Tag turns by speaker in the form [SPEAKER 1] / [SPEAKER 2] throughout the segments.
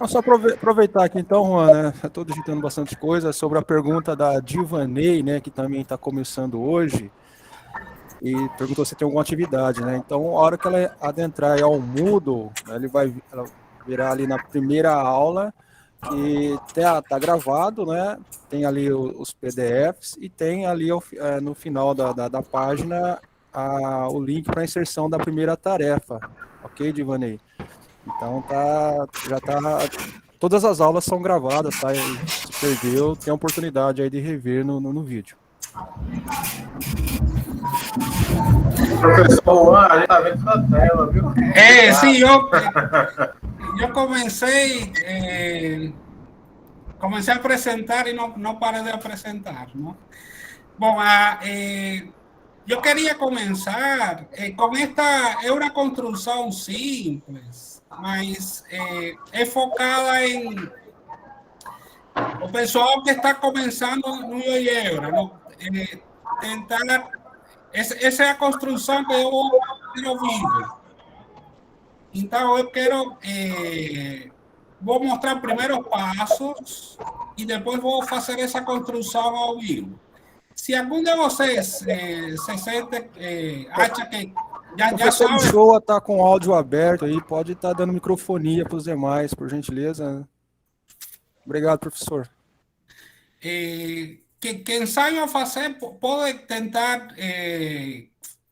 [SPEAKER 1] Só aproveitar aqui então, Juan, né? Estou digitando bastante coisa sobre a pergunta da Divanei, né? Que também está começando hoje. E perguntou se tem alguma atividade, né? Então, a hora que ela adentrar ao Moodle, né, ela virá ali na primeira aula, que tá gravado, né? Tem ali os PDFs e tem ali no final da página o link para a inserção da primeira tarefa, ok, Divanei? Então já tá, todas as aulas são gravadas, tá? E se perdeu, tem a oportunidade aí de rever no vídeo.
[SPEAKER 2] Professor Juan, a gente tá vendo sua tela, viu?
[SPEAKER 3] Sim, eu comecei a apresentar e não parei de apresentar, não? Bom, eu queria começar com esta, é uma construção simples, mas é focada em o pessoal que está começando no GeoGebra, ¿no? Tentar, essa é a construção que eu quero ver. Então, eu quero, vou mostrar primeiro os passos e depois vou fazer essa construção ao vivo. Se algum de vocês se sente, acha que já
[SPEAKER 1] Professor
[SPEAKER 3] sabe...
[SPEAKER 1] Uchoa está com o áudio aberto aí, pode estar dando microfonia para os demais, por gentileza. Obrigado, professor.
[SPEAKER 3] Quem saiba fazer, pode tentar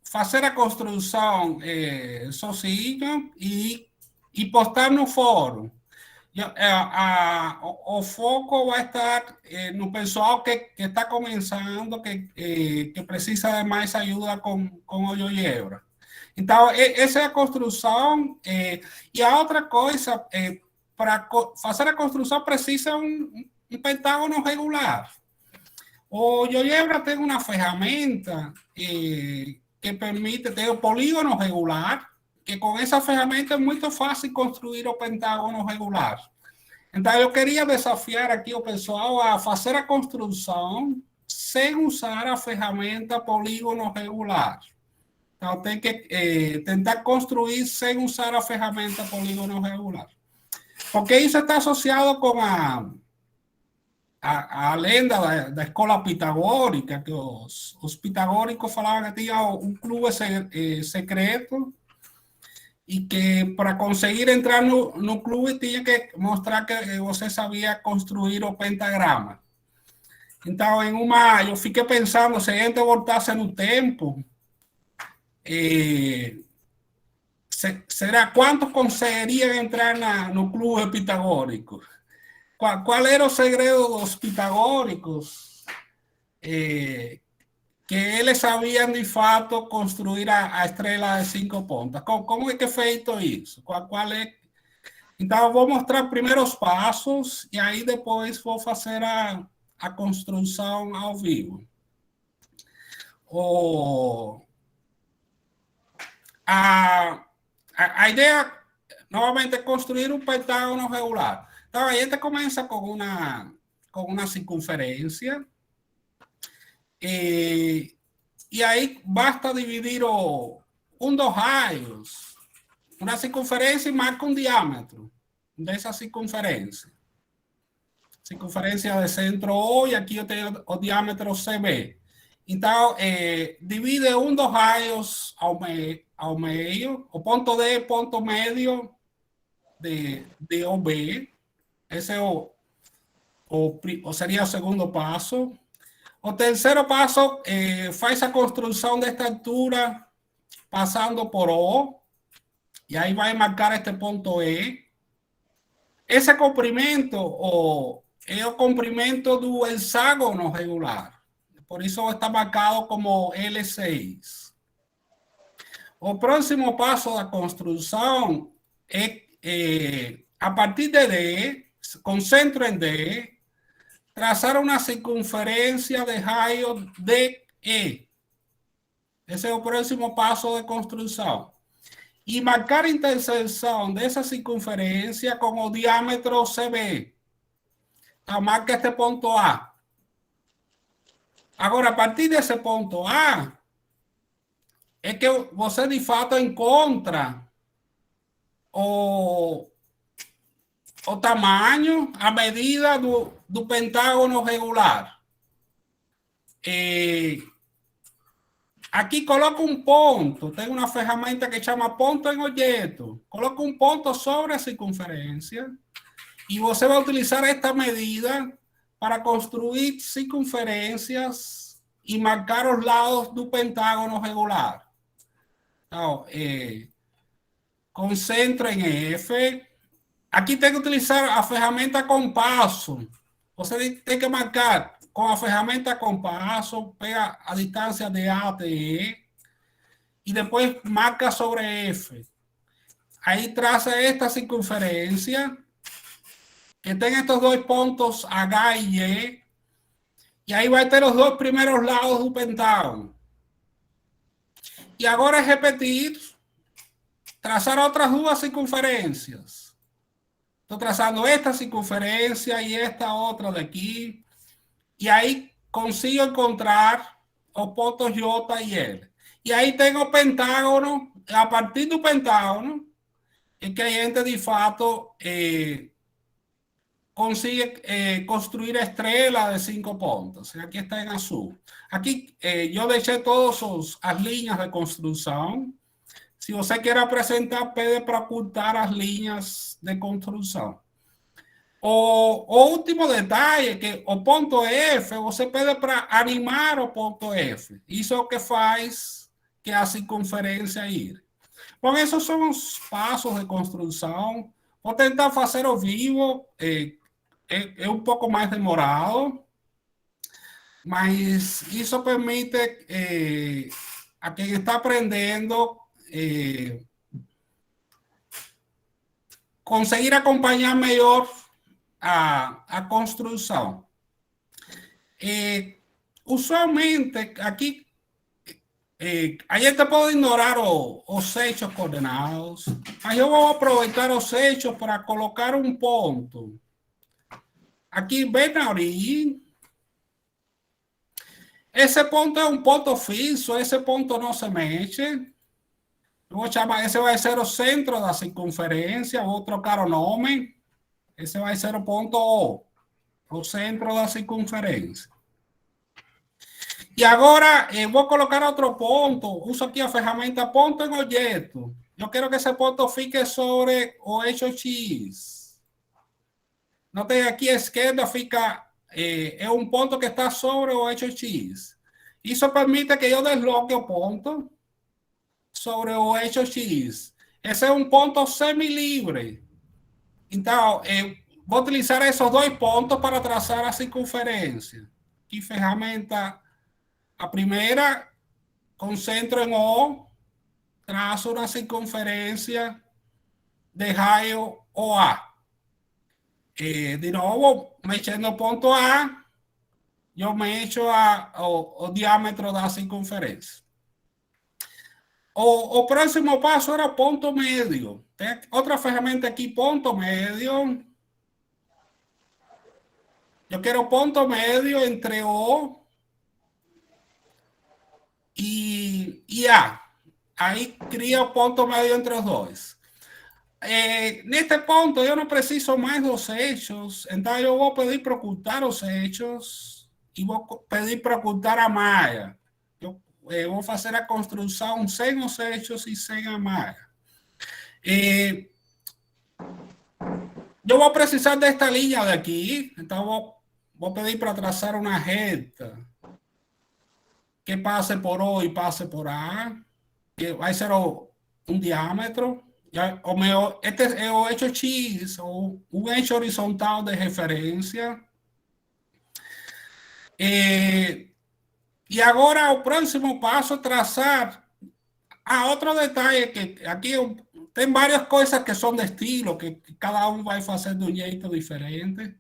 [SPEAKER 3] fazer a construção sozinho e postar no fórum. O foco vai estar no pessoal que está começando, que precisa de mais ajuda com o GeoGebra. Então, essa é a construção. E a outra coisa, para fazer a construção precisa um pentágono regular. O GeoGebra tem uma ferramenta que permite ter o polígono regular, que com essa ferramenta é muito fácil construir o pentágono regular. Então, eu queria desafiar aqui o pessoal a fazer a construção sem usar a ferramenta polígono regular. Então, tem que tentar construir sem usar a ferramenta polígono regular. Porque isso está associado com a lenda da escola pitagórica, que os pitagóricos falavam que tinha um clube secreto e que para conseguir entrar no clube tinha que mostrar que você sabia construir o pentagrama. Então, eu fiquei pensando, se a gente voltasse no tempo, será quantos conseguiriam entrar no clube pitagórico? ¿Cuál era o segredo dos pitagóricos? Que eles sabiam de fato construir a estrela de 5 pontas. Como é que é feito isso? Qual é? Então, eu vou mostrar primeiro os passos e aí depois vou fazer a construção ao vivo. A ideia, novamente, é construir um pentágono regular. Então, a gente começa com uma circunferência e aí basta dividir um dos raios, uma circunferência, e marca um diâmetro dessa circunferência. Circunferência de centro O e aqui eu tenho o diâmetro CB. Então, divide um dos raios ao meio, o ponto D é ponto médio de OB. Esse seria o segundo passo. O terceiro passo faz a construção desta altura passando por O, e aí vai marcar este ponto E. Esse comprimento é o comprimento do hexágono regular. Por isso está marcado como L6. O próximo passo da construção é a partir de D, com centro em D, traçar uma circunferência de raio DE. Esse é o próximo passo de construção. E marcar a interseção dessa circunferência com o diâmetro CB. Então, marca este ponto A. Agora, a partir desse ponto A, é que você de fato encontra o tamanho à medida do pentágono regular. Aqui coloco um ponto, tem uma ferramenta que chama ponto em objeto. Coloco um ponto sobre a circunferência e você vai utilizar esta medida para construir circunferências e marcar os lados do pentágono regular. Então, concentro em F. Aqui tem que utilizar a ferramenta compasso. Você tem que marcar com a ferramenta compasso, pega a distância de A até E e depois marca sobre F. Aí traça esta circunferência que tem estes dois pontos H e E e aí vai ter os dois primeiros lados do pentágono. E agora é repetir, traçar outras duas circunferências. Estou traçando esta circunferência e esta outra daqui. E aí consigo encontrar os pontos J e L. E aí tem o pentágono. A partir do pentágono é que a gente, de fato, consigue construir a estrela de 5 pontos. Aqui está em azul. Aqui eu deixei todas as linhas de construção. Se você quer apresentar, pede para ocultar as linhas de construção. O último detalhe é que o ponto F, você pede para animar o ponto F. Isso é o que faz que a circunferência ir. Bom, esses são os passos de construção. Vou tentar fazer ao vivo. É um pouco mais demorado, mas isso permite a quem está aprendendo conseguir acompanhar melhor a construção. Usualmente, aqui, a gente pode ignorar os eixos coordenados, mas eu vou aproveitar os eixos para colocar um ponto. Aqui bem na origem. Esse ponto é um ponto fixo, esse ponto não se mexe. Eu vou chamar, esse vai ser o centro da circunferência, vou trocar o nome. Esse vai ser o ponto O, o centro da circunferência. E agora eu vou colocar outro ponto, uso aqui a ferramenta ponto em objeto. Eu quero que esse ponto fique sobre o eixo X. Notem aqui à esquerda fica, é um ponto que está sobre o eixo X. Isso permite que eu desloque o ponto sobre o eixo X. Esse é um ponto semilivre. Então, vou utilizar esses dois pontos para traçar a circunferência. Que ferramenta? A primeira, concentro em O, traço uma circunferência de raio OA. De novo, mexendo no ponto A, eu mexo o diâmetro da circunferência. O próximo passo era ponto médio. Tem outra ferramenta aqui, ponto médio. Eu quero ponto médio entre O e A. Aí cria o ponto médio entre os dois. Neste ponto eu não preciso mais dos eixos, então eu vou pedir para ocultar os eixos e vou pedir para ocultar a malha. Eu vou fazer a construção sem os eixos e sem a malha. Eu vou precisar desta linha daqui, então vou pedir para traçar uma reta que passe por O e passe por A, que vai ser um diâmetro. Este é o eixo X, um eixo horizontal de referência. E agora o próximo passo é traçar. Outro detalhe que aqui tem várias coisas que são de estilo, que cada um vai fazer de um jeito diferente.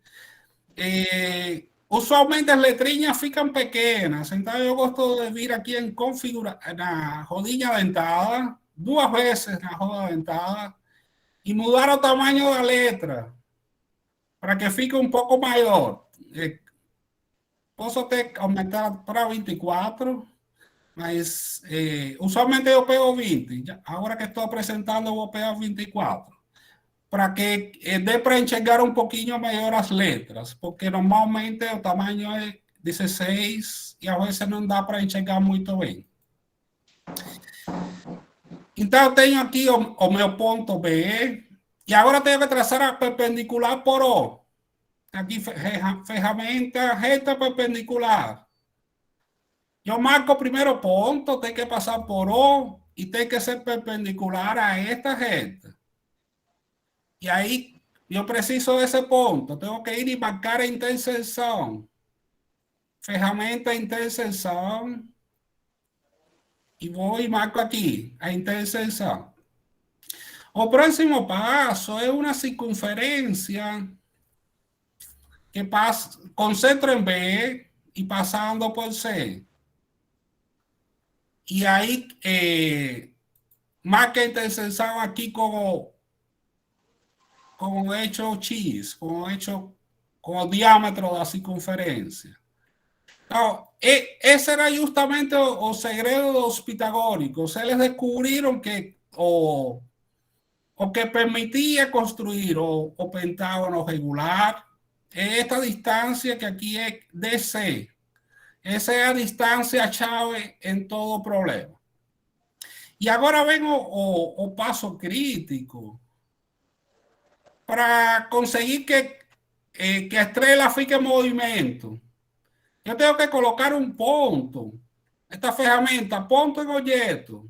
[SPEAKER 3] Usualmente as letrinhas ficam pequenas, então eu gosto de vir aqui em configurar na rodinha dentada, 2 vezes na roda dentada e mudar o tamanho da letra para que fique um pouco maior. Posso até aumentar para 24, mas usualmente eu pego 20. Agora que estou apresentando, eu vou pegar 24. para que dê para enxergar um pouquinho melhor as letras, porque normalmente o tamanho é 16 e às vezes não dá para enxergar muito bem. Então, eu tenho aqui o meu ponto B, e agora tenho que traçar a perpendicular por O. Aqui, ferramenta reta perpendicular. Eu marco o primeiro ponto, tem que passar por O e tem que ser perpendicular a esta reta. E aí, eu preciso desse ponto. Tenho que ir e marcar a interseção. Ferramenta interseção. E vou e marco aqui a interseção. O próximo passo é uma circunferência que passa, concentro em B e passando por C. E aí, marca a interseção aqui com o eixo X, com o diâmetro da circunferência. Então, esse era justamente o segredo dos pitagóricos. Eles descobriram que o que permitia construir o pentágono regular é esta distância que aqui é DC. Essa é a distância-chave em todo problema. E agora vem o passo crítico para conseguir que a estrela fique em movimento. Eu tenho que colocar um ponto. Esta ferramenta, ponto em objeto.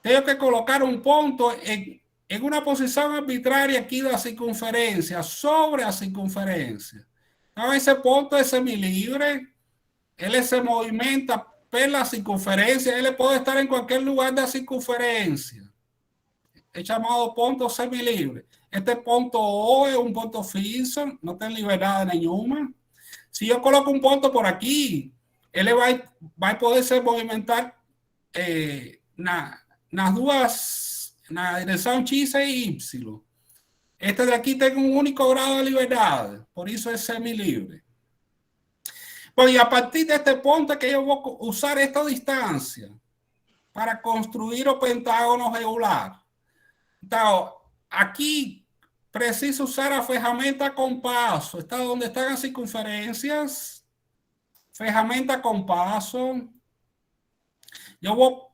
[SPEAKER 3] Tenho que colocar um ponto em uma posição arbitrária aqui da circunferência, sobre a circunferência. Então, esse ponto é semilivre. Ele se movimenta pela circunferência. Ele pode estar em qualquer lugar da circunferência. É chamado ponto semilivre. Este ponto O é um ponto fixo, não tem liberdade nenhuma. Se eu coloco um ponto por aqui, ele vai poder se movimentar nas duas, na direção X e Y. Este daqui tem um único grau de liberdade, por isso é semilivre. Bom, e a partir deste ponto é que eu vou usar esta distância para construir o pentágono regular. Então, aqui preciso usar a ferramenta compasso. Está onde estão as circunferências. Ferramenta compasso. Eu vou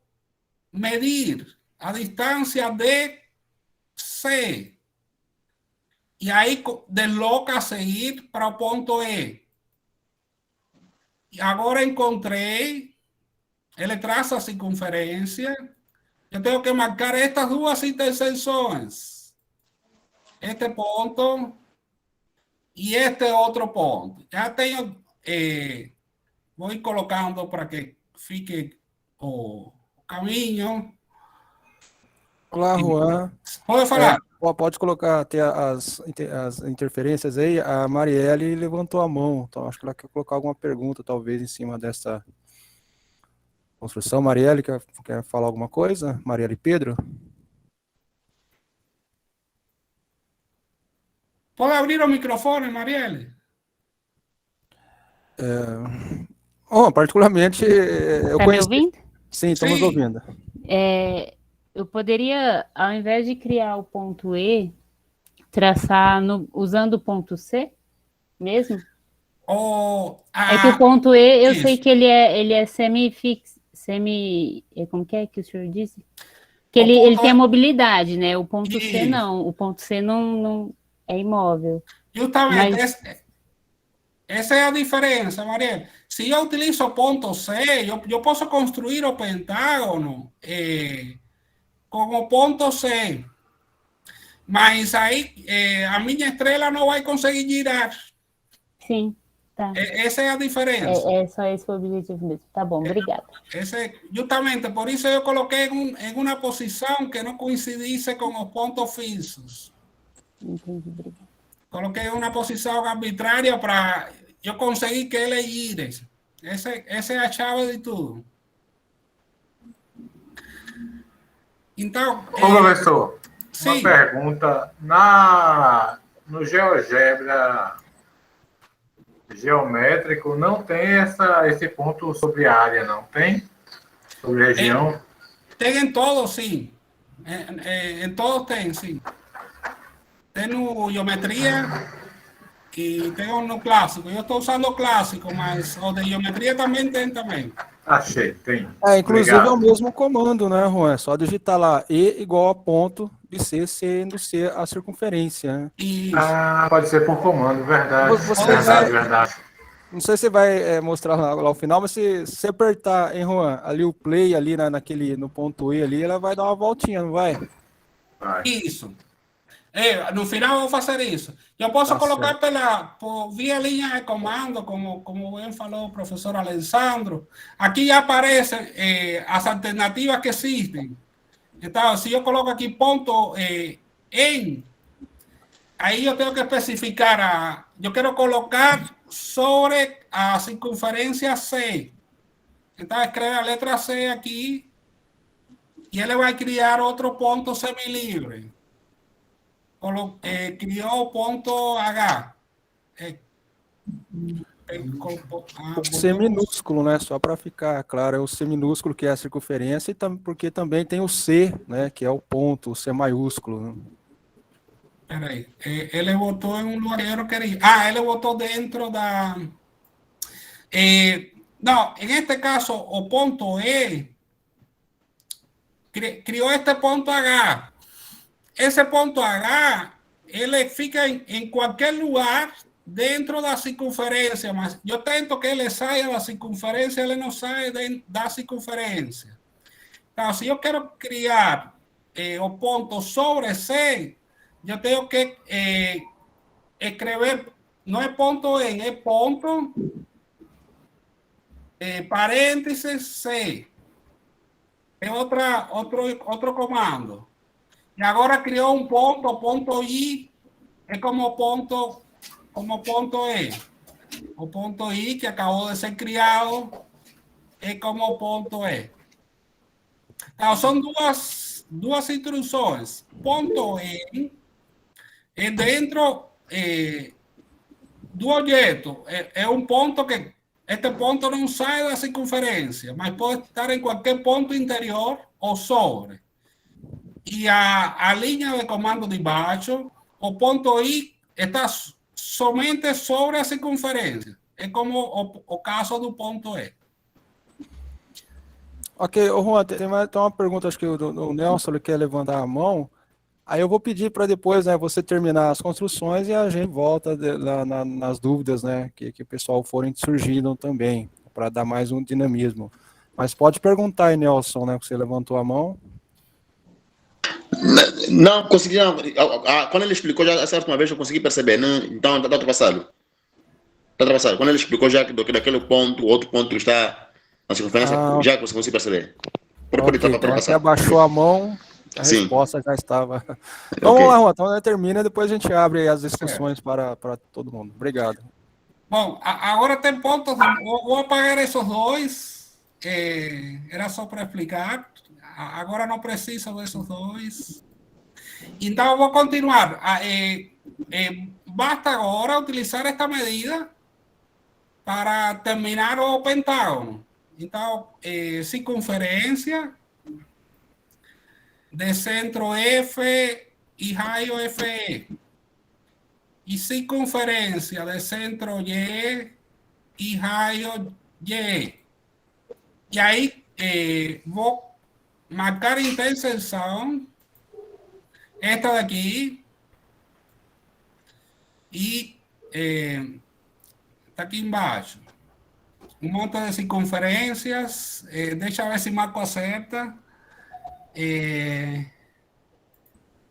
[SPEAKER 3] medir a distância de C. E aí desloca a seguir para o ponto E. E agora encontrei. Ele traça a circunferência. Eu tenho que marcar estas duas intersecções. Este ponto e este outro ponto. Já tenho, vou ir colocando para que fique o caminho.
[SPEAKER 1] Olá, Juan.
[SPEAKER 3] Pode falar.
[SPEAKER 1] Pode colocar até as interferências aí. A Marielle levantou a mão, então acho que ela quer colocar alguma pergunta, talvez, em cima dessa construção. Marielle, quer falar alguma coisa? Marielle Pedro?
[SPEAKER 3] Pode abrir o microfone, Marielle?
[SPEAKER 1] Particularmente, eu
[SPEAKER 4] Tá
[SPEAKER 1] conheço.
[SPEAKER 4] me ouvindo?
[SPEAKER 1] Sim, estamos ouvindo.
[SPEAKER 4] Eu poderia, ao invés de criar o ponto E, traçar usando o ponto C mesmo? É que o ponto E, eu sei que ele é semi-fixo, como que é que o senhor disse? Que ele tem a mobilidade, né? O ponto C não. O ponto C não é imóvel.
[SPEAKER 3] Justamente, essa é a diferença, Marielle. Se eu utilizo o ponto C, eu posso construir o pentágono com o ponto C. Mas aí a minha estrela não vai conseguir girar.
[SPEAKER 4] Sim, tá.
[SPEAKER 3] Essa é a diferença.
[SPEAKER 4] Só esse foi o objetivo mesmo. Tá bom, obrigada.
[SPEAKER 3] Justamente, por isso eu coloquei em uma posição que não coincidisse com os pontos fixos.
[SPEAKER 4] Entendi, obrigada.
[SPEAKER 3] Coloquei uma posição arbitrária para eu conseguir que ele gire. Essa é a chave de tudo. Então,
[SPEAKER 2] professor,
[SPEAKER 3] sim.
[SPEAKER 2] Uma pergunta. No GeoGebra geométrico não tem esse ponto sobre área, não tem? Sobre região?
[SPEAKER 3] Tem em todos, sim. Em todos tem, sim. tengo geometría y tengo no clássico. Eu estou usando clássico, mas o de geometria também tem também.
[SPEAKER 2] Achei, tem.
[SPEAKER 1] Inclusive
[SPEAKER 2] Obrigado.
[SPEAKER 1] é o mesmo comando, né, Juan? É só digitar lá E igual a ponto de C, sendo C a circunferência, né?
[SPEAKER 3] Isso.
[SPEAKER 2] Pode ser por comando, verdade.
[SPEAKER 1] Você
[SPEAKER 2] Verdade.
[SPEAKER 1] Não sei se você vai mostrar lá ao final, mas se você apertar, hein, Juan, ali o play, ali no ponto E ali, ela vai dar uma voltinha, não vai?
[SPEAKER 2] Vai.
[SPEAKER 3] Isso. No final eu vou fazer isso. Eu posso colocar por via linha de comando, como bem falou o professor Alessandro. Aqui já aparecem as alternativas que existem. Então, se eu coloco aqui ponto em, aí eu tenho que especificar, eu quero colocar sobre a circunferência C. Então, escreve a letra C aqui e ele vai criar outro ponto semilivre. Criou o ponto H.
[SPEAKER 1] C minúsculo, né? Só para ficar claro, é o C minúsculo que é a circunferência, e porque também tem o C, né? Que é o ponto, o C maiúsculo. Né?
[SPEAKER 3] Peraí, ele botou em um lugar que eu não queria. Ele botou dentro da... não, em este caso, o ponto E criou este ponto H. Esse ponto H, ele fica em qualquer lugar dentro da circunferência, mas eu tento que ele saia da circunferência, ele não sai da circunferência. Então, se eu quero criar o ponto sobre C, eu tenho que escrever, não é ponto em, é ponto, parênteses C. É outro comando. E agora criou um ponto, o ponto I é como ponto E. O ponto I, que acabou de ser criado, é como ponto E. Então, são duas instruções. Ponto E é dentro do objeto. É um ponto que este ponto não sai da circunferência, mas pode estar em qualquer ponto interior ou sobre. E a linha de comando de baixo, o ponto I está somente sobre a circunferência. É como o caso do ponto E.
[SPEAKER 1] Ok, Juan, tem uma pergunta, acho que o Nelson ele quer levantar a mão. Aí eu vou pedir para depois, né, você terminar as construções e a gente volta nas dúvidas, né, que o pessoal forem surgindo também, para dar mais um dinamismo. Mas pode perguntar aí, Nelson, né, que você levantou a mão.
[SPEAKER 5] Não, consegui não. Quando ele explicou já essa última vez eu consegui perceber, não? Então está ultrapassado. Está ultrapassado. Quando ele explicou já que daquele ponto, outro ponto está na circunferência, já consegui perceber. Pode estar ultrapassado.
[SPEAKER 1] Você abaixou a mão, a resposta já estava. Então vamos lá, Juan, então termina e depois a gente abre as discussões para todo mundo. Obrigado.
[SPEAKER 3] Bom, agora tem pontos, vou apagar esses dois, era só para explicar. Agora não preciso desses dois. Então, vou continuar. Basta agora utilizar esta medida para terminar o pentágono. Então, circunferência de centro F e raio FE. E circunferência de centro Y e raio Y. E aí, vou marcar interseção, esta daqui, e está aqui embaixo. Um monte de circunferências, deixa eu ver se marco acerta.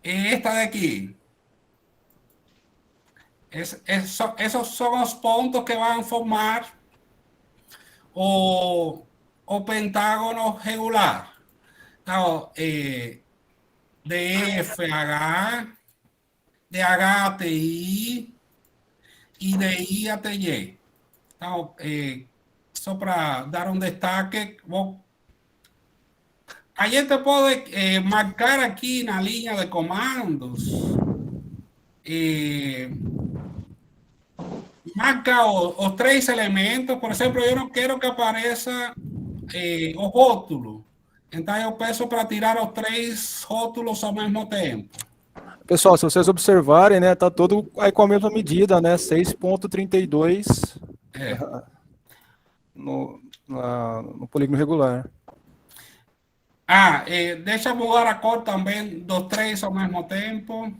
[SPEAKER 3] Esta daqui. Esos são os pontos que vão formar o pentágono regular. Então, DFH, DH até I e de I até Y. Então, só para dar um destaque, a gente pode marcar aqui na linha de comandos, marca os três elementos. Por exemplo, eu não quero que apareça o rótulo. Então, eu peço para tirar os três rótulos ao mesmo tempo.
[SPEAKER 1] Pessoal, se vocês observarem, né, tá todo aí com a mesma medida, né, 6,32 no polígono regular.
[SPEAKER 3] Deixa eu mudar a cor também dos três ao mesmo tempo.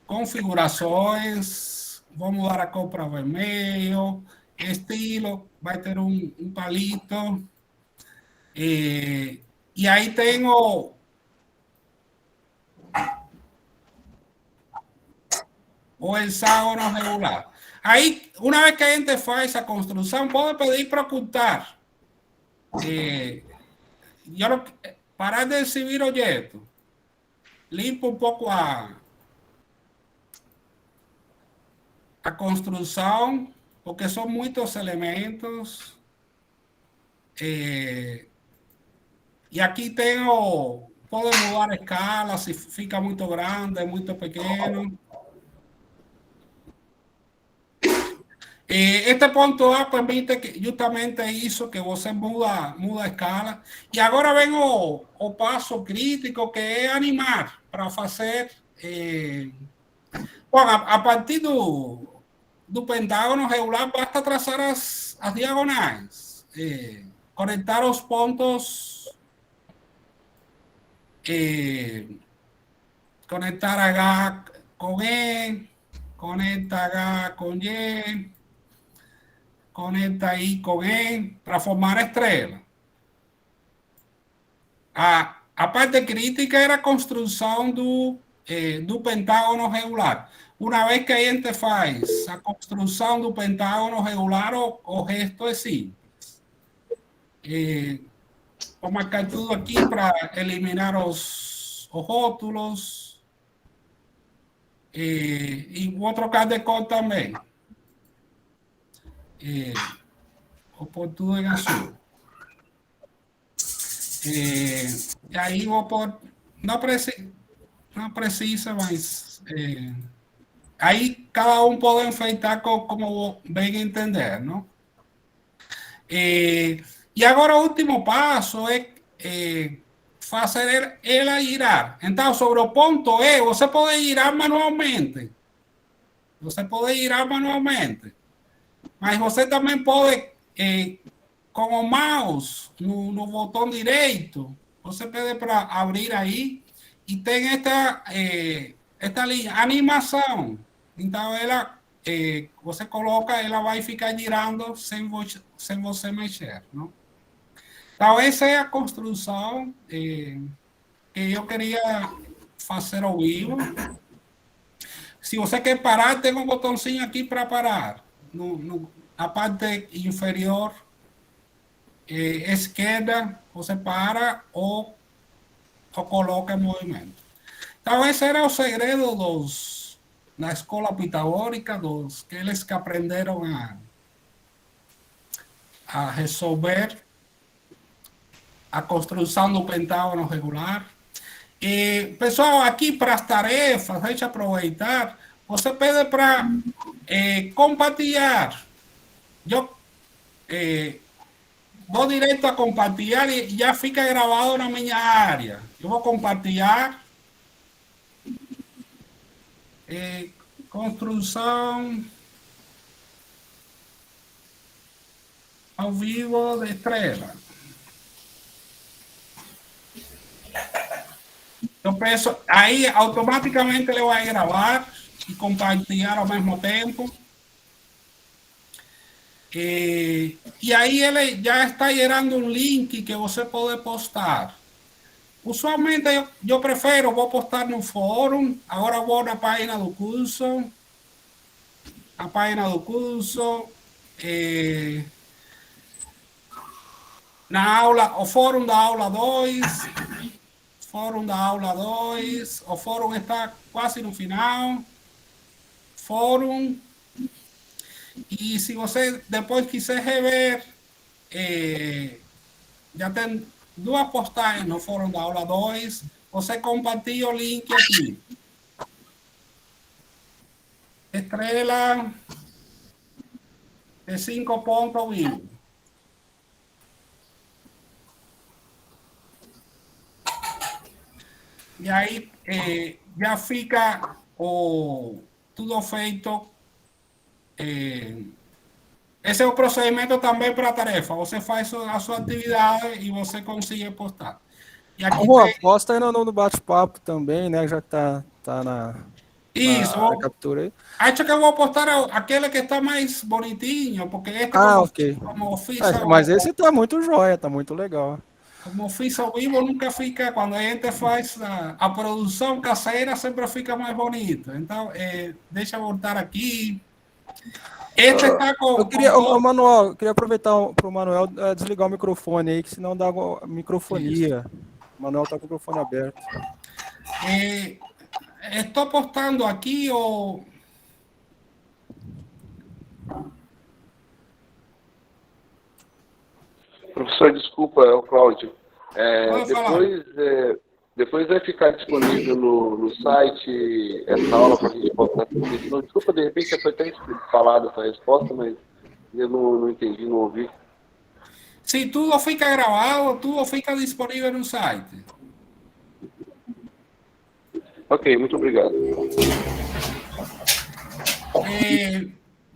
[SPEAKER 3] Configurações. Vou mudar a cor para vermelho. Estilo, vai ter um palito. E aí tenho o hexágono regular. Aí, uma vez que a gente faz a construção, pode pedir para ocultar. Para de exibir objetos. Limpo um pouco a construção, porque são muitos elementos. E aqui tenho, pode mudar a escala, se fica muito grande, muito pequeno. Este ponto A permite justamente isso, que você muda a escala. E agora vem o passo crítico, que é animar, para fazer... Bom, a partir do pentágono regular, basta traçar as diagonais, conectar os pontos, conectar H com E, conecta H com Y, conecta I com E, para formar a estrela. A parte crítica era a construção do pentágono regular. Uma vez que a gente faz a construção do pentágono regular, o resto é simples. Vou marcar tudo aqui para eliminar os rótulos. E vou trocar de cor também. Vou pôr tudo em azul. E aí vou pôr... Não precisa, mas... aí cada um pode enfeitar como bem entender, não? E agora o último passo é fazer ela girar. Então, sobre o ponto E, você pode girar manualmente. Mas você também pode, com o mouse, no botão direito, você pede para abrir aí e tem esta linha, animação. Então, você coloca, ela vai ficar girando sem você mexer, não? Então, essa é a construção que eu queria fazer ao vivo. Se você quer parar, tem um botãozinho aqui para parar. Na parte inferior esquerda, você para ou coloca em movimento. Então, esse era o segredo da escola pitagórica, aqueles que aprenderam a resolver a construção do pentágono regular. E, pessoal, aqui para as tarefas, deixa eu aproveitar, você pede para compartilhar. Eu vou direto a compartilhar e já fica gravado na minha área. Eu vou compartilhar. Construção ao vivo de estrela. Eu peço, aí automaticamente ele vai gravar e compartilhar ao mesmo tempo. E aí ele já está gerando um link que você pode postar. Usualmente eu prefiro, vou postar no fórum. Agora vou na página do curso. A página do curso. Na aula, o fórum da aula 2. Fórum da aula 2. O fórum está quase no final. Fórum. E se você depois quiser rever, já tem 2 postagens no fórum da aula 2. Você compartilha o link aqui. Estrela de 5 pontos vivo. E aí já fica tudo feito. Esse é o procedimento também para a tarefa. Você faz a sua atividade e você consegue postar. E aqui
[SPEAKER 1] Juan, posta aí no bate-papo também, né? Já que tá
[SPEAKER 3] isso.
[SPEAKER 1] na captura aí.
[SPEAKER 3] Acho que eu vou postar aquele que está mais bonitinho, porque
[SPEAKER 1] Ah, ok.
[SPEAKER 3] como fiz
[SPEAKER 1] Mas esse tá muito joia, tá muito legal.
[SPEAKER 3] como fiz ao vivo, nunca fica, quando a gente faz a produção caseira, sempre fica mais bonito. Então, deixa eu voltar aqui. Este está
[SPEAKER 1] Eu queria, o Manuel, eu queria aproveitar para o Manuel desligar o microfone aí, que senão dá microfonia. O Manuel tá com o microfone aberto.
[SPEAKER 3] Estou postando aqui o...
[SPEAKER 6] Professor, desculpa, é o Cláudio. Depois vai ficar disponível no site essa aula para a gente postar. Desculpa, de repente foi até falado essa resposta, mas eu não entendi, não ouvi.
[SPEAKER 3] Se tudo fica gravado, tudo fica disponível no site.
[SPEAKER 6] Ok, muito obrigado.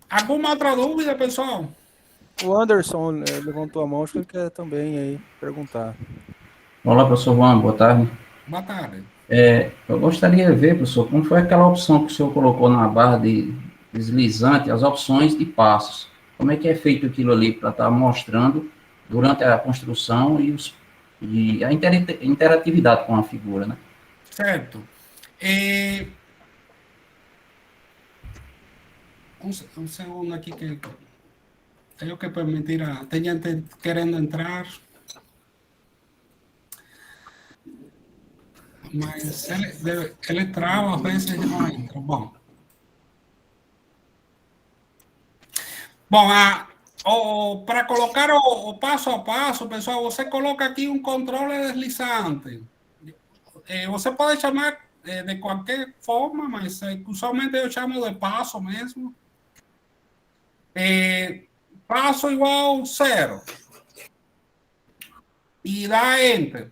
[SPEAKER 3] Alguma outra dúvida, pessoal?
[SPEAKER 1] O Anderson levantou a mão, acho que ele quer também aí perguntar.
[SPEAKER 7] Olá, professor Juan, boa tarde.
[SPEAKER 3] Boa tarde.
[SPEAKER 7] Eu gostaria de ver, professor, como foi aquela opção que o senhor colocou na barra de deslizante, as opções de passos. Como é que é feito aquilo ali para estar mostrando durante a construção e a interatividade com a figura, né?
[SPEAKER 3] Certo. Um segundo aqui que tenho que permitir tem gente querendo entrar. Mas ele trava, às vezes ele não entra. Bom, para colocar o passo a passo, pessoal, você coloca aqui um controle deslizante. Você pode chamar de qualquer forma, mas usualmente eu chamo de passo mesmo. Passo igual 0. E dá Enter.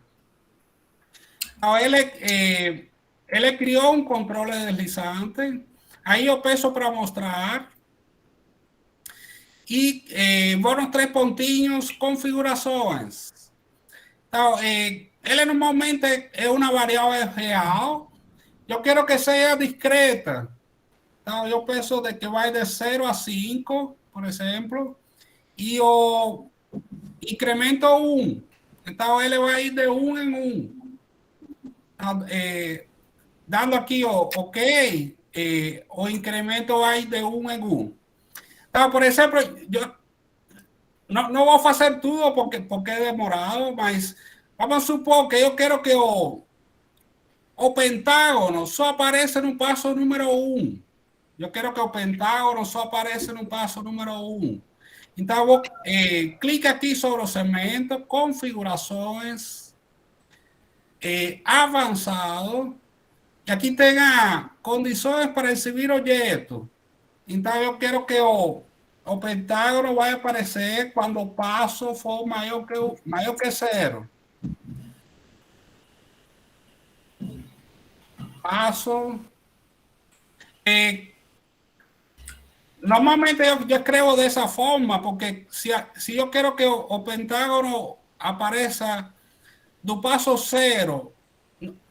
[SPEAKER 3] Então, ele criou um controle deslizante. Aí eu peço para mostrar. E vou nos 3 pontinhos, configurações. Então, ele normalmente é uma variável real. Eu quero que seja discreta. Então, eu peço de que vai de 0 a 5, por exemplo. E o incremento 1. Então, ele vai ir de 1 em 1. Então, dando aqui o OK, o incremento vai de 1 em 1. Então, por exemplo, eu não vou fazer tudo porque é demorado, mas vamos supor que eu quero que o pentágono só apareça no passo número 1. Eu quero que o pentágono só apareça no passo número 1. Então, vou clique aqui sobre o segmento, configurações, avançado, e aqui tem condições para exibir objeto. Então, eu quero que o pentágono vai aparecer quando o passo for maior que 0. Passo. Normalmente eu escrevo dessa forma, porque se eu quero que o pentágono apareça do passo 0,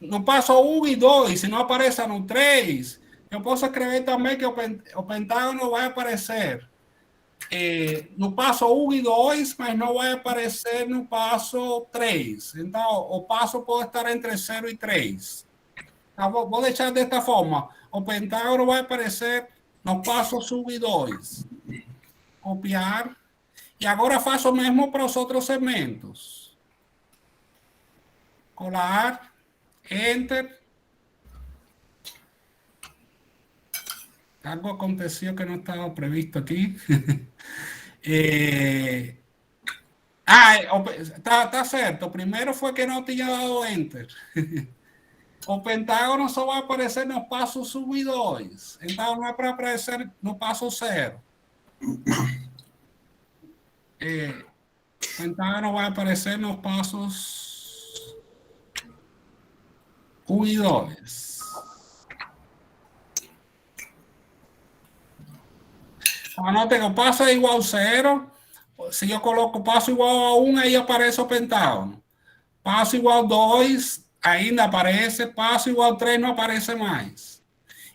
[SPEAKER 3] no passo 1 e 2, se não apareça no 3, eu posso escrever também que o pentágono vai aparecer no passo 1 e 2, mas não vai aparecer no passo 3. Então, o passo pode estar entre 0 e 3. Então, vou deixar desta forma. O pentágono vai aparecer no passo 1 e 2. Copiar. E agora faço o mesmo para os outros segmentos. Colar. Enter. Algo aconteceu que não estava previsto aqui. Tá certo. O primeiro foi que não tinha dado Enter. O pentágono só vai aparecer no passo 1 e 2. Então, não é para aparecer no passo 0. O pentágono vai aparecer nos passos 1 y 2. Anote que paso igual 0. Si yo coloco paso igual a 1, aí aparece o pentágono. Passo igual 2, ainda aparece. Passo igual 3, não aparece mais.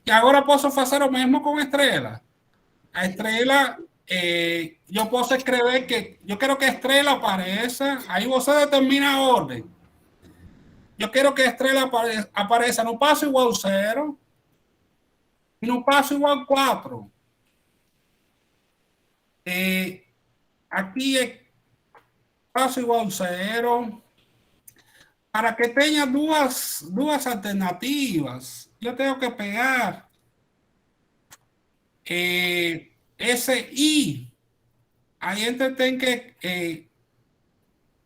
[SPEAKER 3] E agora posso fazer o mesmo com estrela. A estrela, eu posso escrever que eu quero que a estrela apareça. Aí você determina a ordem. Eu quero que a estrela apareça no passo igual 0 e no passo igual 4. Aqui é passo igual 0. Para que tenha duas alternativas, eu tenho que pegar esse I. Aí a gente tem que...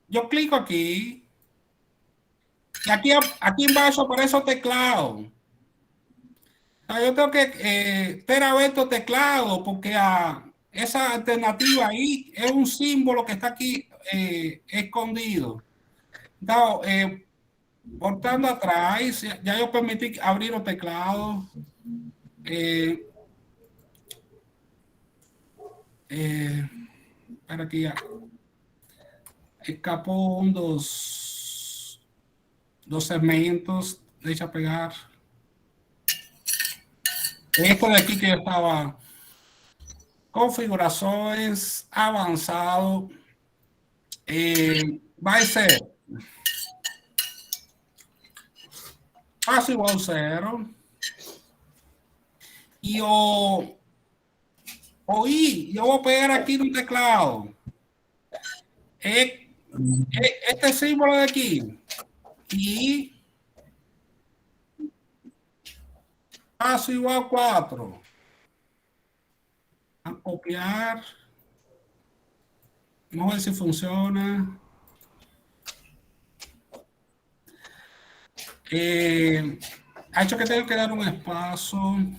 [SPEAKER 3] eu clico aqui. E aqui embaixo aparece o teclado. Então, eu tenho que ter aberto o teclado, porque essa alternativa aí é um símbolo que está aqui escondido. Então, voltando atrás, já eu permiti abrir o teclado. Espera aqui, escapou um dos segmentos. Deixa eu pegar. Este daqui que eu estava... configurações, avançado. Vai ser passo igual 0. E o I, eu vou pegar aqui no teclado. Este símbolo daqui. I, passo igual 4. A copiar. Vamos ver se funciona. Acho que tengo que dar un espacio.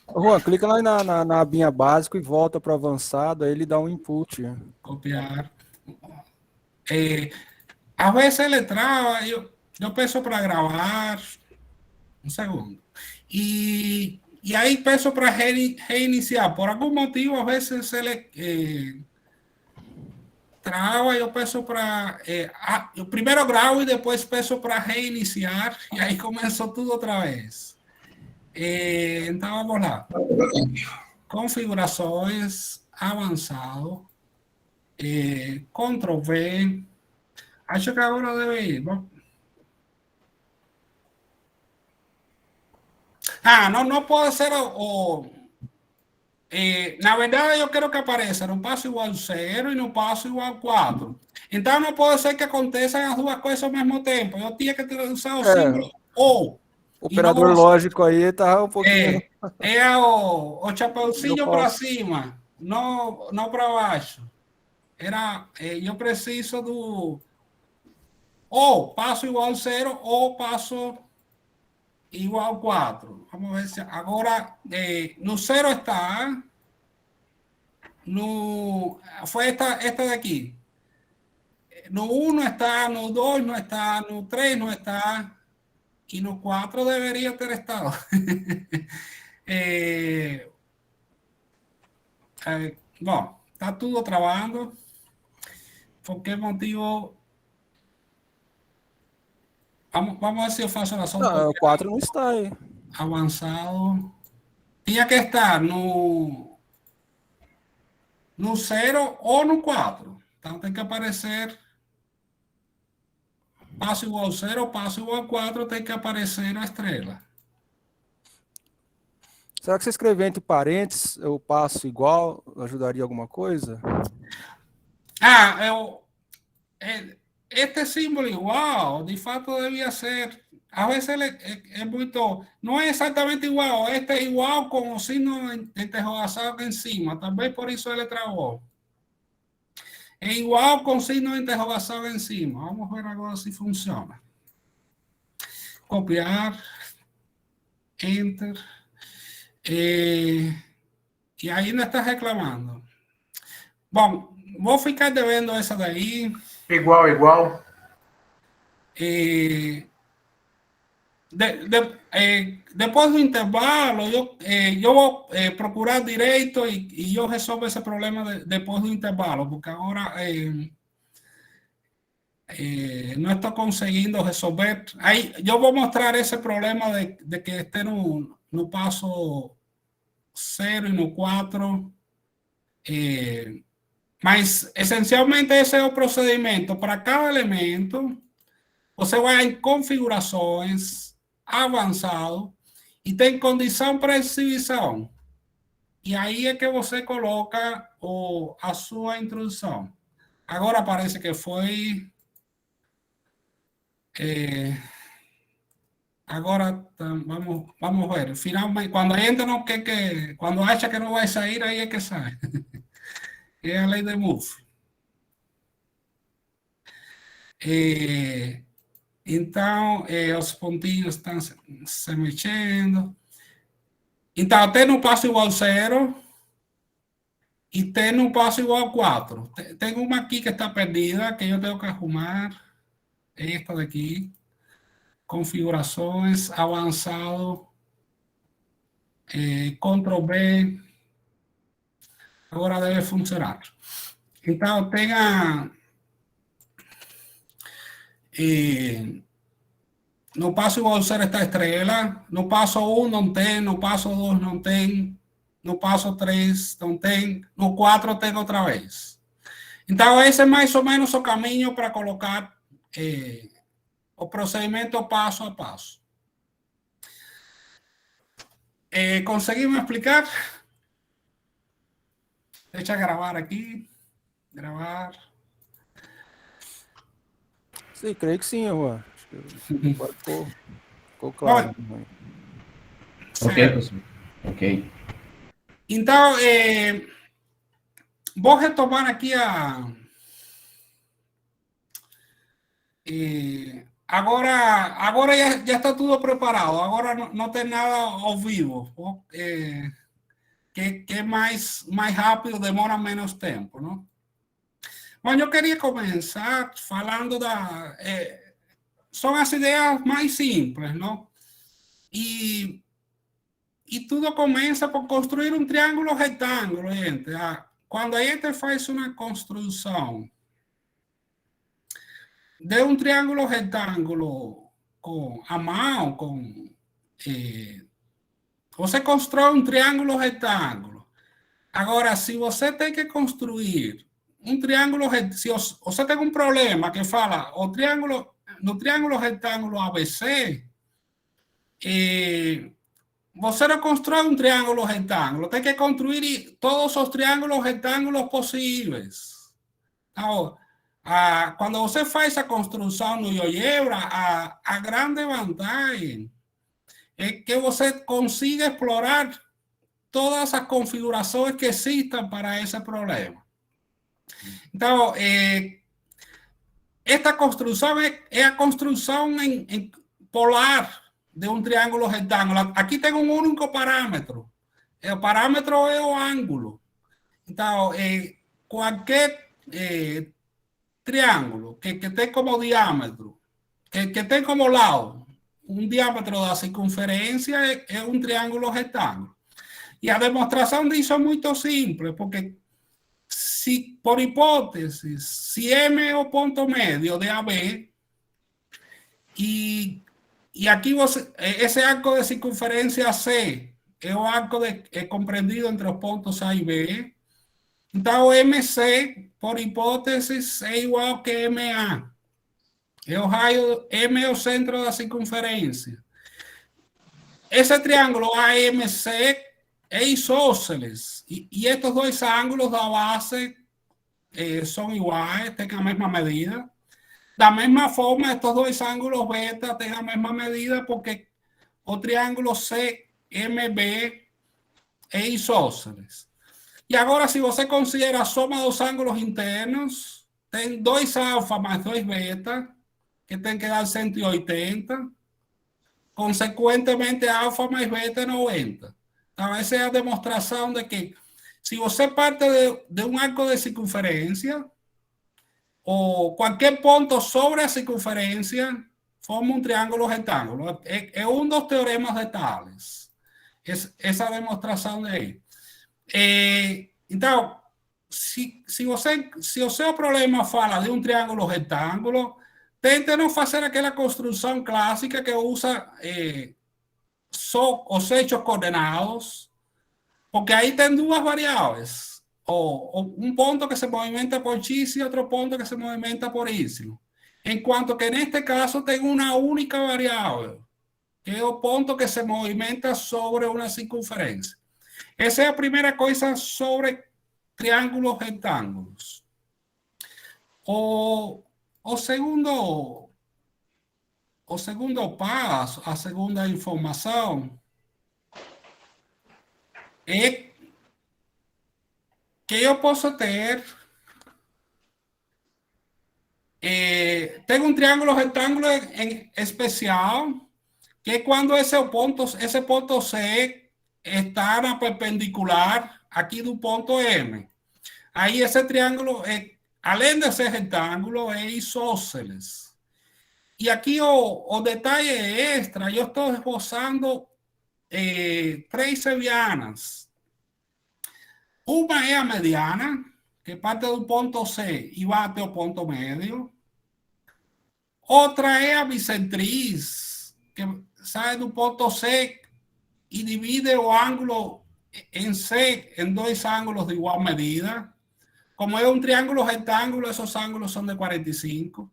[SPEAKER 1] Juan, clica lá na abinha básico e volta para avançado, aí ele dá um input.
[SPEAKER 3] Copiar. A veces ele traba, yo peço para grabar. Un segundo. Y ahí peço para reiniciar. Por algún motivo, a veces se le traba. Yo peço para... yo primero grabo y después peço para reiniciar. Y ahí comenzó todo otra vez. Entonces, vamos lá. Configurações, avançado. Ctrl V. Acho que agora debe ir. No puede ser na verdade, eu quero que apareça no passo igual 0 e no passo igual 4. Então, não pode ser que aconteçam as duas coisas ao mesmo tempo. Eu tinha que usar o símbolo ou.
[SPEAKER 1] O operador lógico aí tá um pouquinho...
[SPEAKER 3] o chapeuzinho para cima, não para baixo. Eu preciso do ou passo igual 0 ou passo igual 4. Vamos ver se agora no 0 está, foi esta daqui. No 1 está, no 2 no está, no 3 no está, y no 4 debería ter estado. Bom, está tudo trabando. ¿Por qué motivo? Vamos ver se eu faço a ação.
[SPEAKER 1] Não, o 4 não está aí.
[SPEAKER 3] Avançado. Tinha que estar no 0 ou no 4. Então tem que aparecer passo igual 0, passo igual 4, tem que aparecer a estrela.
[SPEAKER 1] Será que você escrever entre parênteses o passo igual ajudaria alguma coisa?
[SPEAKER 3] Este símbolo igual, de fato debía ser, a veces es muito, no es exactamente igual, este es igual con o signo de interrogación encima, tal vez por eso ele trabó. Es igual con signo de interrogación encima. Vamos a ver agora si funciona. Copiar, enter. E ainda está reclamando. Bom, vou ficar devendo essa daí.
[SPEAKER 2] Igual.
[SPEAKER 3] Depois do intervalo, eu vou procurar direito e eu resolvo esse problema depois do intervalo, porque agora não estou conseguindo resolver. Aí eu vou mostrar esse problema de que esté no passo 0 e no 4. Mas, essencialmente, esse é o procedimento. Para cada elemento, você vai em configurações, avançado, e tem condição para exibição. E aí é que você coloca a sua introdução. Agora parece que foi... agora vamos ver. Finalmente, quando entra, quando acha que não vai sair, aí é que sai. É a lei de Murphy. Então, os pontinhos estão se mexendo. Então, tem um passo igual a 0 e tem um passo igual a 4. Tem uma aqui que está perdida, que eu tenho que arrumar. Esta daqui. Configurações, avançado. Ctrl B. Agora deve funcionar. Então, tenha... no passo igual a 0 está a estrela, no passo 1 não tem, no passo 2 não tem, no passo 3 não tem, no 4 tem outra vez. Então, esse é mais ou menos o caminho para colocar o procedimento passo a passo. ¿Conseguimos explicar? Deixa gravar aqui. Gravar.
[SPEAKER 1] Sim, creio que sim, Juan. Agora ficou claro.
[SPEAKER 7] Ok, professor. Ok.
[SPEAKER 3] Então, vou retomar aqui agora já está tudo preparado. Agora não tem nada ao vivo. Que é mais rápido, demora menos tempo, não? Mas eu queria começar falando são as ideias mais simples, não? E tudo começa por construir um triângulo retângulo, gente. Quando a gente faz uma construção de um triângulo retângulo à mão, você constrói um triângulo retângulo. Agora, se você tem que construir um triângulo, se você tem um problema que fala no triângulo retângulo ABC, você não constrói um triângulo retângulo, tem que construir todos os triângulos retângulos possíveis. Então, quando você faz a construção no GeoGebra, a grande vantagem é que você consiga explorar todas as configurações que existam para esse problema. Então, esta construção é a construção em polar de um triângulo retângulo. Aqui tem um único parâmetro. O parâmetro é o ângulo. Então, qualquer triângulo que tem como diâmetro, que tem como lado um diâmetro da circunferência, é um triângulo retângulo. E a demonstração disso é muito simples, porque se, por hipótese, se M é o ponto médio de AB, e aqui esse arco de circunferência C é o arco compreendido entre os pontos A e B, então MC, por hipótese, é igual que MA. É o raio, M é o centro da circunferência. Esse triângulo AMC é isósceles. E estes dois ângulos da base são iguais, têm a mesma medida. Da mesma forma, estes dois ângulos beta têm a mesma medida porque o triângulo CMB é isósceles. E agora, se você considera a soma dos ângulos internos, tem 2 alfa mais 2 beta, que tem que dar 180. Consequentemente, alfa mais beta é 90. Então, essa é a demonstração de que si usted parte de un arco de circunferencia o cualquier punto sobre la circunferencia, forma un triángulo rectángulo. Es uno de los teoremas de Tales. Es esa demostración de ahí. Então, se o seu problema fala de um triângulo retângulo, tente não fazer aquela construção clássica que usa só os eixos coordenados, porque aí tem duas variáveis, ou um ponto que se movimenta por X e outro ponto que se movimenta por Y. Enquanto que neste caso tem uma única variável, que é o ponto que se movimenta sobre uma circunferência. Essa é a primeira coisa sobre triângulos retângulos. O segundo passo, a segunda informação, é que eu posso ter tem um triângulo retângulo em especial, que é quando esse ponto C está na perpendicular aqui do ponto M. Aí esse triângulo, além de ser retângulo, é isósceles. E aqui o detalhe extra, eu estou esboçando 3 sevianas. Uma é a mediana, que parte do ponto C e vai até o ponto médio. Outra é a bicentriz, que sai do ponto C e divide o ângulo em C em 2 ângulos de igual medida. Como é um triângulo retângulo, esses ângulos são de 45.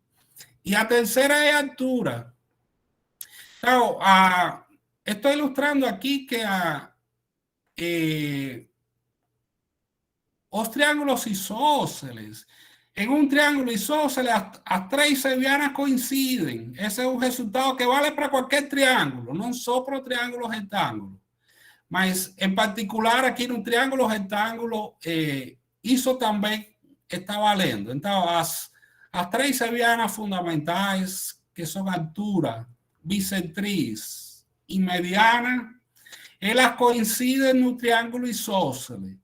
[SPEAKER 3] E a terceira é a altura. Então, estou ilustrando aqui que os triângulos isósceles, em um triângulo isósceles, as 3 sevianas coincidem. Esse é um resultado que vale para qualquer triângulo, não só para o triângulo retângulo. Mas, em particular, aqui no triângulo retângulo, isso também está valendo. Então, as 3 sevianas fundamentais, que são altura, bicentriz e mediana, elas coincidem no triângulo isósceles.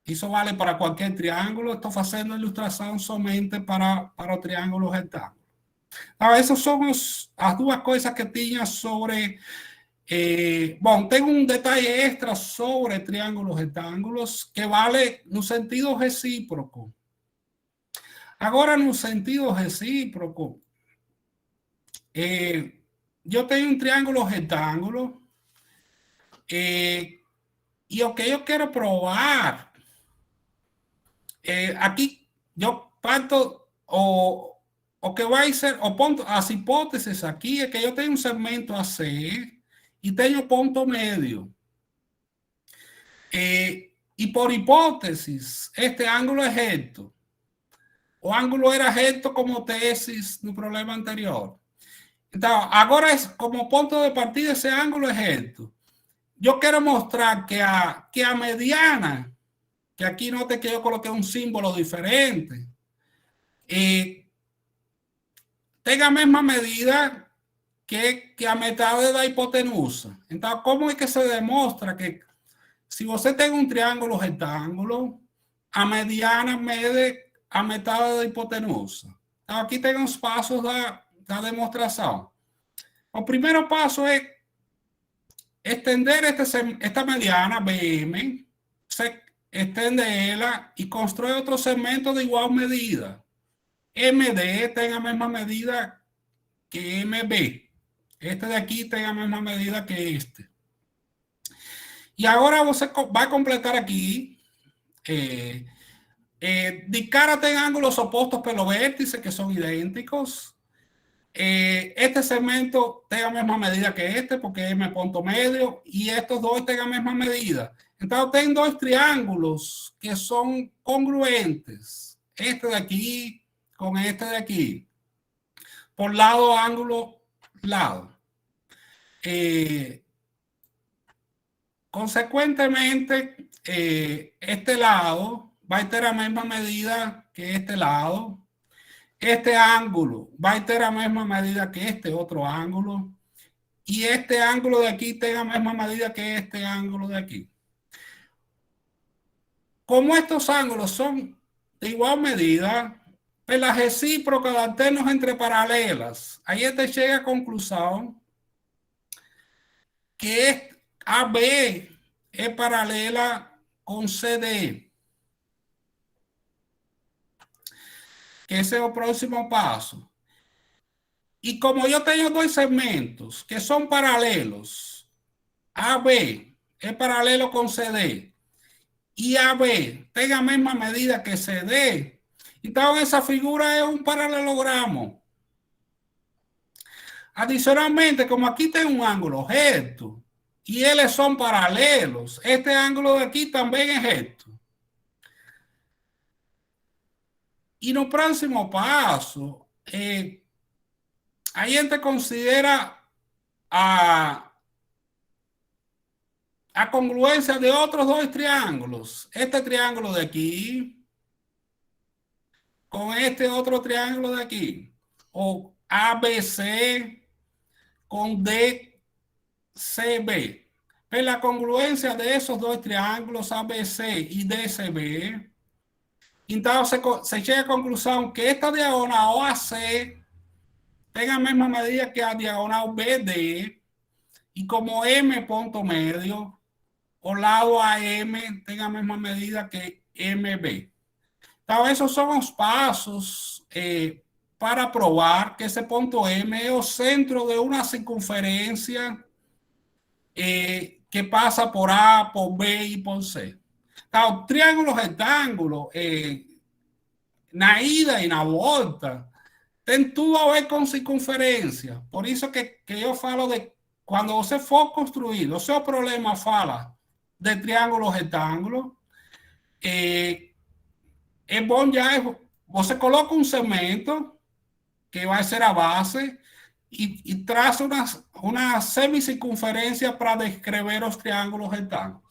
[SPEAKER 3] Isso vale para qualquer triângulo. Estou fazendo ilustração somente para o triângulo retângulo. Então, essas são as 2 coisas que tinha sobre... bom, tem um detalhe extra sobre triângulos retângulos que vale no sentido recíproco. Agora, no sentido recíproco, eu tenho um triângulo retângulo e o que eu quero provar... aqui eu parto o que vai ser o ponto, as hipóteses aqui é que eu tenho um segmento AC e tenho ponto médio. E por hipótesis, este ângulo é reto. O ângulo era reto como tesis no problema anterior. Então, agora, como ponto de partida, esse ângulo é reto. Eu quero mostrar que a mediana, que aqui note que eu coloquei um símbolo diferente, tem a mesma medida que a metade da hipotenusa. Então, como é que se demonstra que se você tem um triângulo retângulo, a mediana mede a metade da hipotenusa? Então, aqui tem os passos da demonstração. O primeiro passo é estender esta mediana, BM, estende ela e constrói outro segmento de igual medida. MD tem a mesma medida que MB. Este de aqui tem a mesma medida que este. E agora você vai completar aqui. De cara tem ângulos opostos pelo vértice, que são idênticos. Este segmento tem a mesma medida que este, porque é M ponto médio, e estes dois têm a mesma medida. Então, tem 2 triângulos que são congruentes. Este daqui com este daqui. Por lado, ángulo, lado. Consecuentemente, este lado vai ter a mesma medida que este lado. Este ángulo vai ter a mesma medida que este outro ângulo. E este ângulo de aqui tem a mesma medida que este ângulo de aqui. como estos ángulos son de igual medida, pues la recíproca de alternos entre paralelas, ahí llega a conclusión que AB es paralela con CD. Que ese es el próximo paso. Y como yo tengo dos segmentos que son paralelos, AB es paralelo con CD y AB tenga la misma medida que CD, entonces esa figura es un paralelogramo. Adicionalmente, como aquí tengo un ángulo recto y L son paralelos, este ángulo de aquí también es recto. Y en el próximo paso, ahí gente considera a congruencia de otros dos triángulos. Este triángulo de aquí con este otro triángulo de aquí. O ABC con DCB. Pero la congruencia de esos dos triángulos ABC y DCB, entonces se llega a conclusión que esta diagonal OAC tenga la misma medida que la diagonal BD, y como M punto medio o lado AM tenga la misma medida que MB. Entonces, esos son los pasos para probar que ese punto M es el centro de una circunferencia que pasa por A, por B y por C. Entonces, triángulos rectángulos, na ida y na volta, tem tudo a ver con circunferencia. Por eso que yo falo de cuando você for construir, o seu problema fala de triángulo rectángulo, es bom ya, você coloca un segmento que va a ser a base y traza una semicircunferencia para descrever los triángulos rectángulos.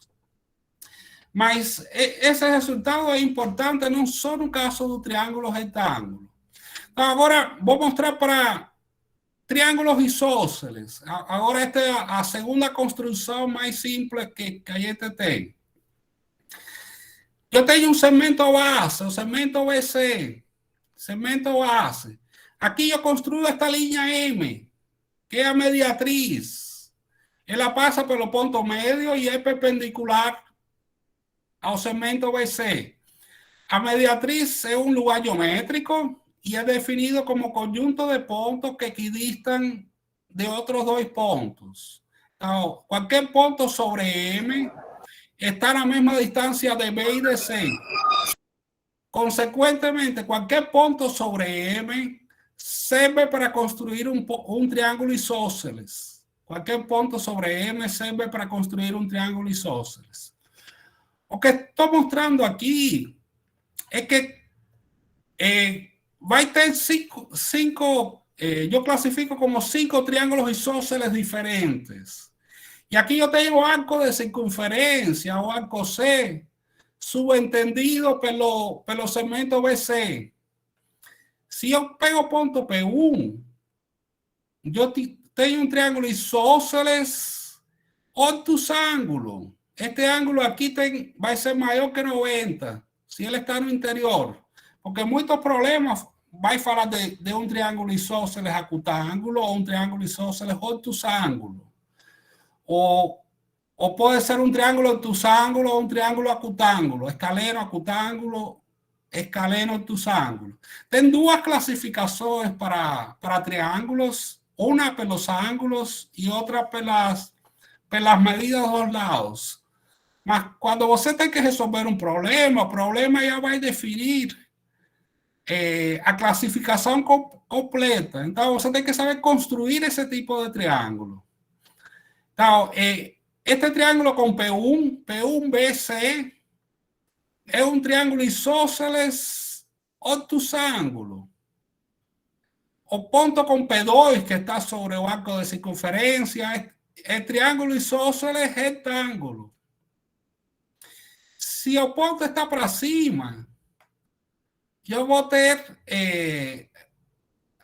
[SPEAKER 3] Mas esse resultado é importante não só no caso do triângulo retângulo. Então, agora vou mostrar para triângulos isósceles. Agora esta é a segunda construção mais simples que a gente tem. Eu tenho um segmento base, o segmento BC, segmento base. Aqui eu construo esta linha M, que é a mediatriz. Ela passa pelo ponto médio e é perpendicular ao segmento BC. A mediatriz é um lugar geométrico e é definido como conjunto de pontos que equidistan de outros dois pontos. Então, qualquer ponto sobre M está na mesma distância de B e de C. Consequentemente, qualquer ponto sobre M serve para construir um triângulo isósceles. Qualquer ponto sobre M serve para construir um triângulo isósceles. O que estou mostrando aqui é que vai ter cinco, eu classifico como 5 triângulos isósceles diferentes. E aqui eu tenho o arco de circunferência, o arco C, subentendido pelo segmento BC. Se eu pego o ponto P1, eu tenho um triângulo isósceles obtusângulo. Este ângulo aqui vai ser maior que 90, se ele está no interior. Porque muitos problemas vai falar de um triângulo isósceles acutângulo ou um triângulo isósceles obtusângulo. Ou pode ser um triângulo obtusângulo ou um triângulo acutângulo, escaleno acutângulo, escaleno obtusângulo. Tem duas classificações para triângulos, uma pelos ângulos e outra pelas medidas dos lados. Mas quando você tem que resolver um problema, o problema já vai definir a classificação completa. Então, você tem que saber construir esse tipo de triângulo. Então, este triângulo com P1BC é um triângulo isósceles obtusângulo. O ponto com P2, que está sobre o arco de circunferência, é triângulo isósceles retângulo. Se o ponto está para cima, eu vou ter,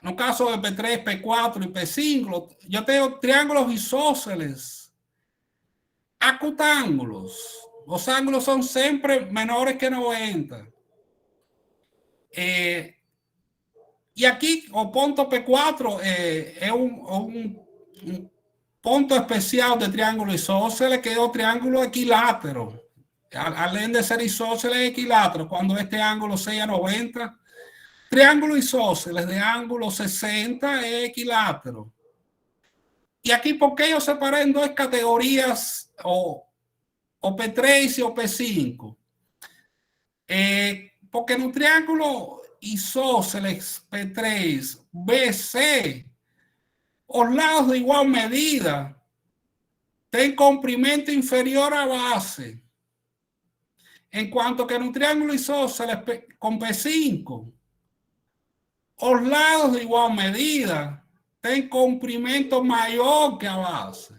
[SPEAKER 3] no caso de P3, P4 e P5, eu tenho triângulos isósceles acutângulos. Los ángulos son siempre menores que 90. Y aquí, o punto P4 es un punto especial de triángulo isósceles, que es un triángulo equilátero. Além de ser isósceles, es equilátero. Cuando este ángulo sea 90, triángulo isósceles de ángulo 60 es equilátero. Y aquí, ¿por qué yo separé en dos categorías, o P3 y o P5? Porque en un triángulo isósceles P3, BC, los lados de igual medida tienen comprimento inferior a base. En cuanto que en un triángulo isósceles con P5, los lados de igual medida tienen comprimento mayor que a base.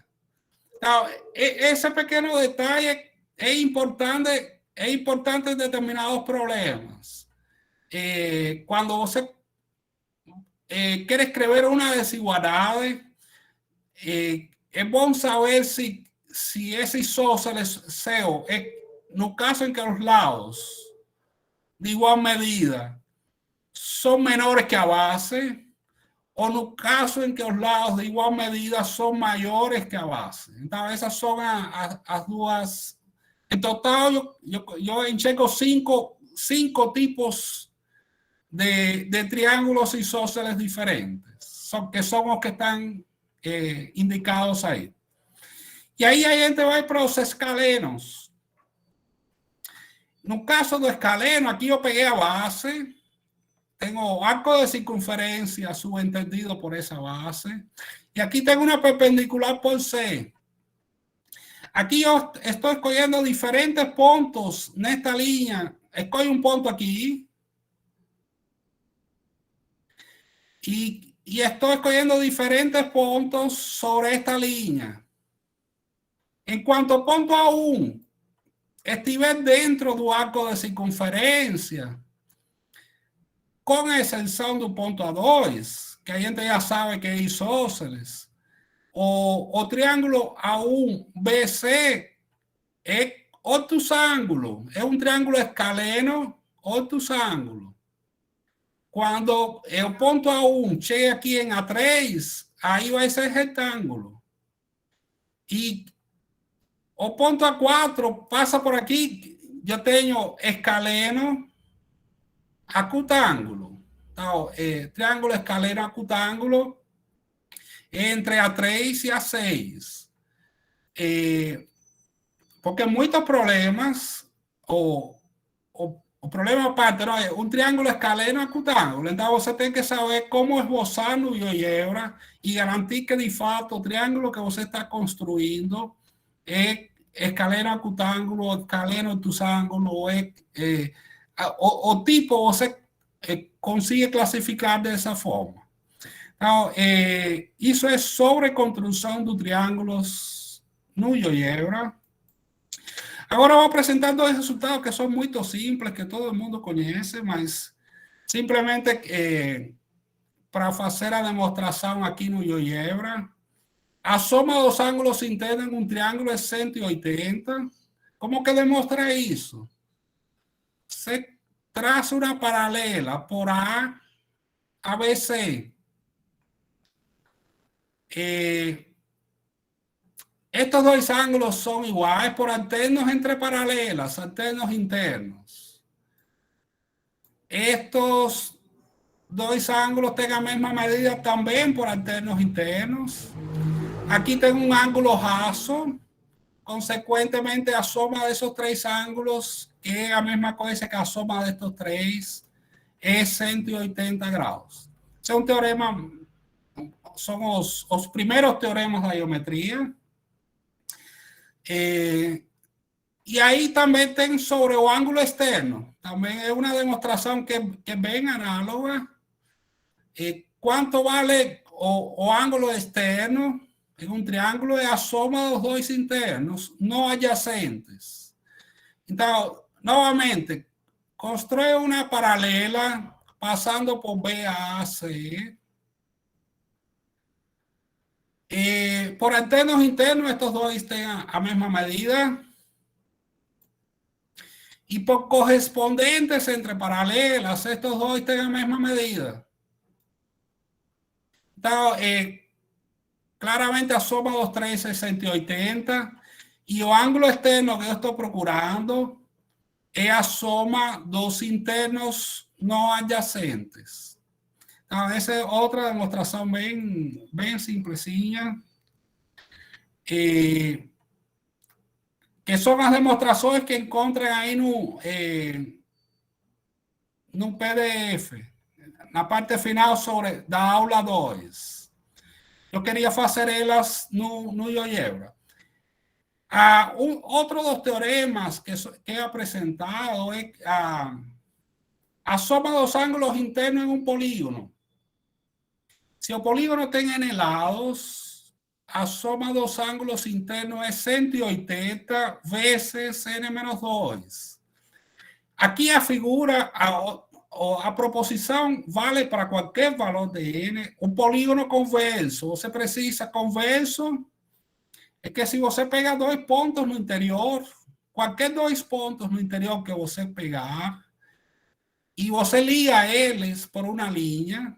[SPEAKER 3] Ese pequeño detalle es importante en determinados problemas. Cuando usted quiere escribir una desigualdad, es bueno saber si ese isósceles SEO, no caso en que los lados de igual medida son menores que a base, o no caso en que los lados de igual medida son mayores que a base. Entonces, esas son las dos. En total, yo encheco cinco tipos de triángulos isósceles diferentes, que son los que están indicados ahí. Y ahí a gente va para los escalenos. En un caso de escaleno, aquí yo pegué a base. Tengo arco de circunferencia subentendido por esa base. Y aquí tengo una perpendicular por C. Aquí yo estoy escogiendo diferentes puntos en esta línea. Escoge un punto aquí. Y estoy escogiendo diferentes puntos sobre esta línea. En cuanto a punto A1, estiver dentro del arco de circunferencia, con excepción do ponto A2, que a gente já sabe que é isósceles, o triângulo A1BC é outros ângulos, é um triângulo escaleno, outros ângulos. Quando o ponto A1 chega aqui em A3, aí vai ser retângulo. E o ponto A4 passa por aqui, eu tenho escaleno, acutângulo. Então, triângulo escaleno acutângulo entre A3 e A6. Porque muitos problemas, o problema parte, não é um triângulo escaleno acutângulo. Então, você tem que saber como esboçar no GeoGebra e garantir que, de fato, o triângulo que você está construindo é escaleno acutângulo, escaleno obtusângulo, o tipo você consigue classificar dessa forma. Então, isso é sobre construção de triângulos no GeoGebra. Agora vou apresentar dois resultados que são muito simples, que todo mundo conhece, mas simplesmente para fazer a demonstração aqui no GeoGebra. A soma dos ângulos internos em um triângulo é 180. Como que demonstra isso? Você traça uma paralela por A a BC. Estos dois ângulos são iguais por alternos entre paralelas, alternos internos. Estos dois ângulos têm a mesma medida também por alternos internos. Aqui tem um ângulo raso, consequentemente a soma desses três ângulos, que é a mesma coisa que a soma destes três, é 180 graus. Esse é um teorema, são os primeiros teoremas da geometria. E aí também tem sobre o ângulo externo. Também é uma demonstração que é bem análoga. Quanto vale o ângulo externo em um triângulo é a soma dos dois internos, não adjacentes. Então, novamente, constrói uma paralela passando por B, A, C. Por alternos internos, estos dois têm a mesma medida. y por correspondientes entre paralelas, estos dos tienen la misma medida. Entonces, claramente asoma 213, 180, y el ángulo externo que yo estoy procurando es asoma dos internos no adyacentes. Esa es otra demostración bien simplecilla. Que son las demostraciones que encuentran ahí en un PDF, na parte final sobre da aula 2. Eu queria fazer elas no GeoGebra. Outro dos teoremas que é apresentado é a soma dos ângulos internos em um polígono. Se o polígono tem N lados, a soma dos ângulos internos é 180 vezes N-2. Aqui a figura, a proposição vale para qualquer valor de N. Um polígono convexo, você precisa convexo, é que se você pegar dois pontos no interior, qualquer dois pontos no interior que você pegar, e você liga eles por uma linha,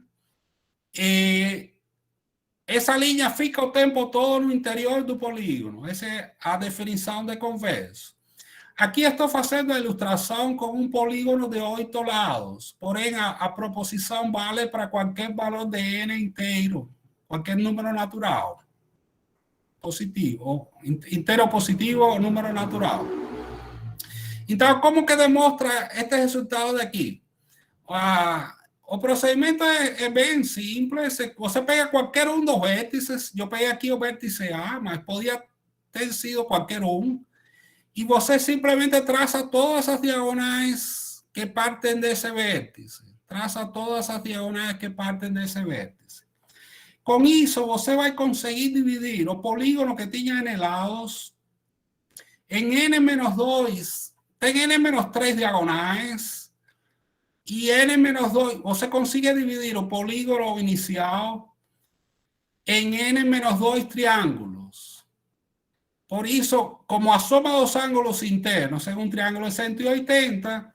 [SPEAKER 3] essa linha fica o tempo todo no interior do polígono. Essa é a definição de convexo. Aqui estou fazendo a ilustração com um polígono de 8 lados, porém a proposição vale para qualquer valor de N inteiro, qualquer número natural, positivo, inteiro positivo ou número natural. Então, como que demonstra este resultado daqui? O procedimento é bem simples. Você pega qualquer um dos vértices. Eu peguei aqui o vértice A, mas podia ter sido qualquer um. E você simplesmente traça todas as diagonais que partem desse vértice. Traça todas as diagonais que partem desse vértice. Com isso, você vai conseguir dividir o polígono que tinha N lados em N-2. Tem N-3 diagonais. E N-2, você consegue dividir o polígono inicial em N-2 triângulos. Por isso, como a soma dos ângulos internos em um triângulo é 180,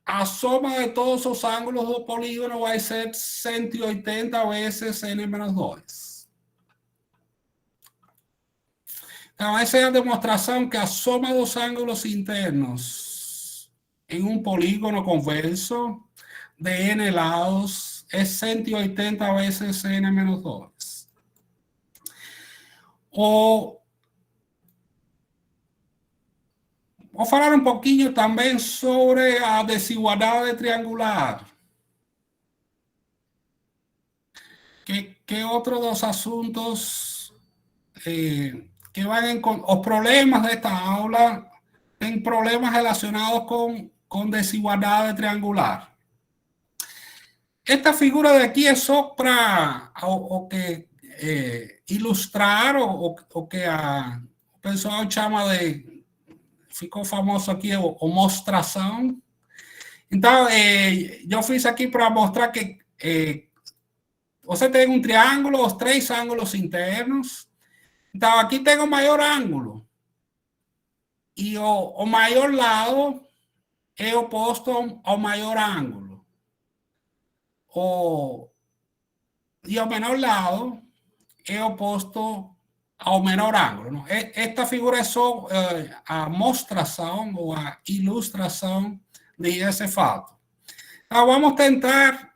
[SPEAKER 3] a soma de todos os ângulos do polígono vai ser 180 vezes N-2. Então, essa é a demonstração que a soma dos ângulos internos em um polígono convexo de N lados é 180 vezes N-2. Vou falar um pouquinho também sobre a desigualdade triangular, que é outro dos assuntos que van os problemas desta aula. Tem problemas relacionados com desigualdade triangular. Esta figura de aqui é só para ilustrar o que o pessoal chama de, ficou famoso aqui, o mostração. Então, eu fiz aqui para mostrar que você tem um triângulo, os três ângulos internos. Então, aqui tem o maior ângulo. E o maior lado é oposto ao maior ângulo. E o menor lado é oposto ao menor ângulo. Não? Esta figura é só a mostração ou a ilustração desse fato. Então, vamos tentar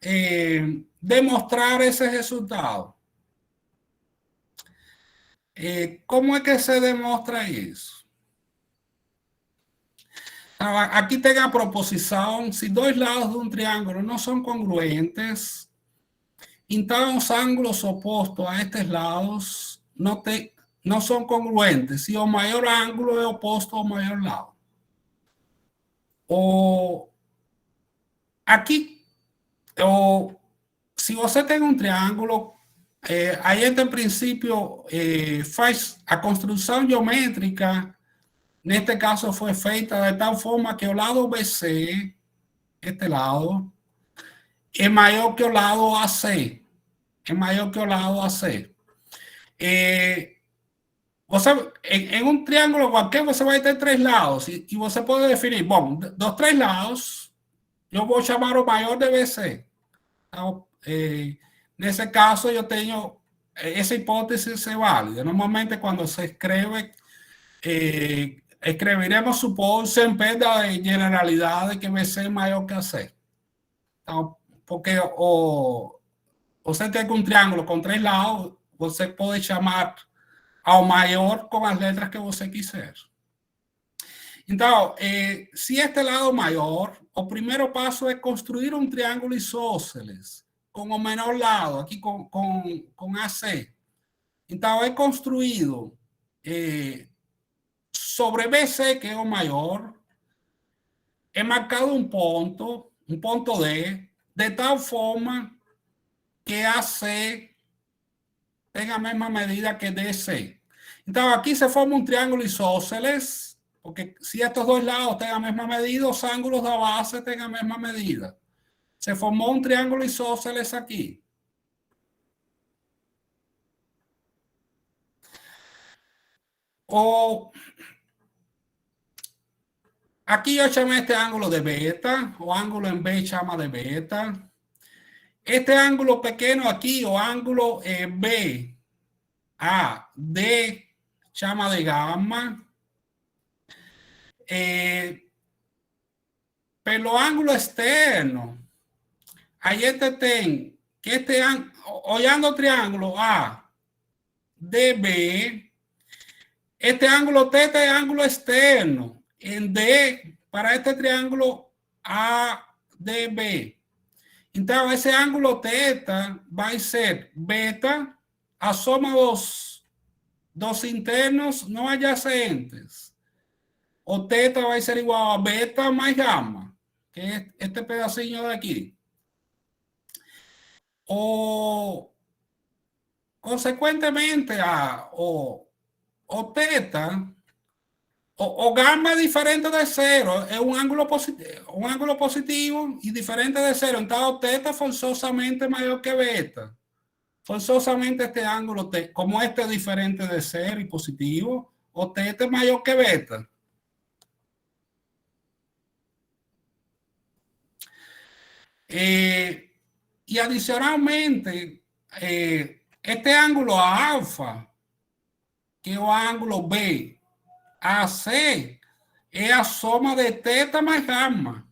[SPEAKER 3] demonstrar esse resultado. Como é que se demonstra isso? Aqui tem a proposição: se dois lados de um triângulo não são congruentes, então os ângulos opostos a estes lados não são congruentes, e o maior ângulo é oposto ao maior lado. Aqui, se você tem um triângulo, a gente, em princípio, faz a construção geométrica. Neste caso, foi feita de tal forma que o lado BC, este lado, é maior que o lado AC. É maior que o lado AC. en un triángulo cualquier, você vai ter 3 lados. E você pode definir, bom, dos 3 lados, eu vou chamar o maior de BC. Então, nesse caso, eu tenho essa hipótese ser válida. Normalmente, quando se escreve, escreveremos supor sem perda de generalidade que BC é maior que AC. Então, porque você tem um triângulo com 3 lados, você pode chamar ao maior com as letras que você quiser. Então, se este lado maior, o primeiro passo é construir um triângulo isósceles com o menor lado, aqui com AC. Então, é construído sobre BC, que é o maior, é marcado um ponto D, de tal forma que AC tem a mesma medida que DC. Então, aqui se forma um triângulo isósceles, porque se estes 2 lados têm a mesma medida, os ângulos da base têm a mesma medida. Se formou um triângulo isósceles aqui. Aqui eu chamei este ângulo de beta, o ângulo em B chama de beta. Este ângulo pequeno aqui, o ângulo B, A, D, chama de gama. Pelo ângulo externo, a gente tem que este ângulo, olhando o triângulo A, DB, este ângulo θ é ângulo externo em D para este triângulo ADB. Então, esse ângulo θ vai ser beta, a soma dos internos não adjacentes. O θ vai ser igual a beta mais gama, que é este pedacinho daqui. Consequentemente, o θ, o gama é diferente de zero, é um ângulo positivo e diferente de zero. Então, o θ forçosamente é maior que beta. Forçosamente, este ângulo, como este é diferente de zero e positivo, o θ é maior que beta. E adicionalmente, este ângulo alfa, que é o ângulo B, AC, é a soma de θ mais gama.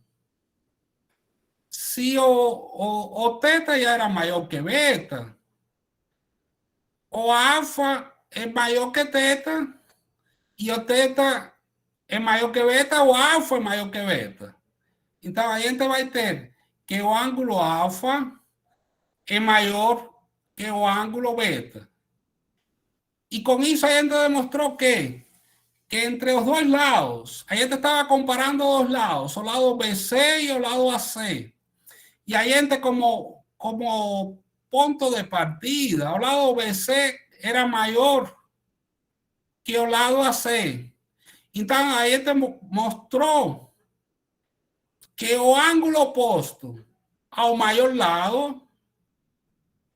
[SPEAKER 3] Se o θ já era maior que beta, o alfa é maior que θ, e o θ é maior que beta, o alfa é maior que beta. Então, a gente vai ter que o ângulo alfa é maior que o ângulo beta. E com isso a gente demonstrou que entre os 2 lados, a gente estava comparando 2 lados, o lado BC e o lado AC. E a gente, como ponto de partida, o lado BC era maior que o lado AC. Então, a gente mostrou que o ângulo oposto ao maior lado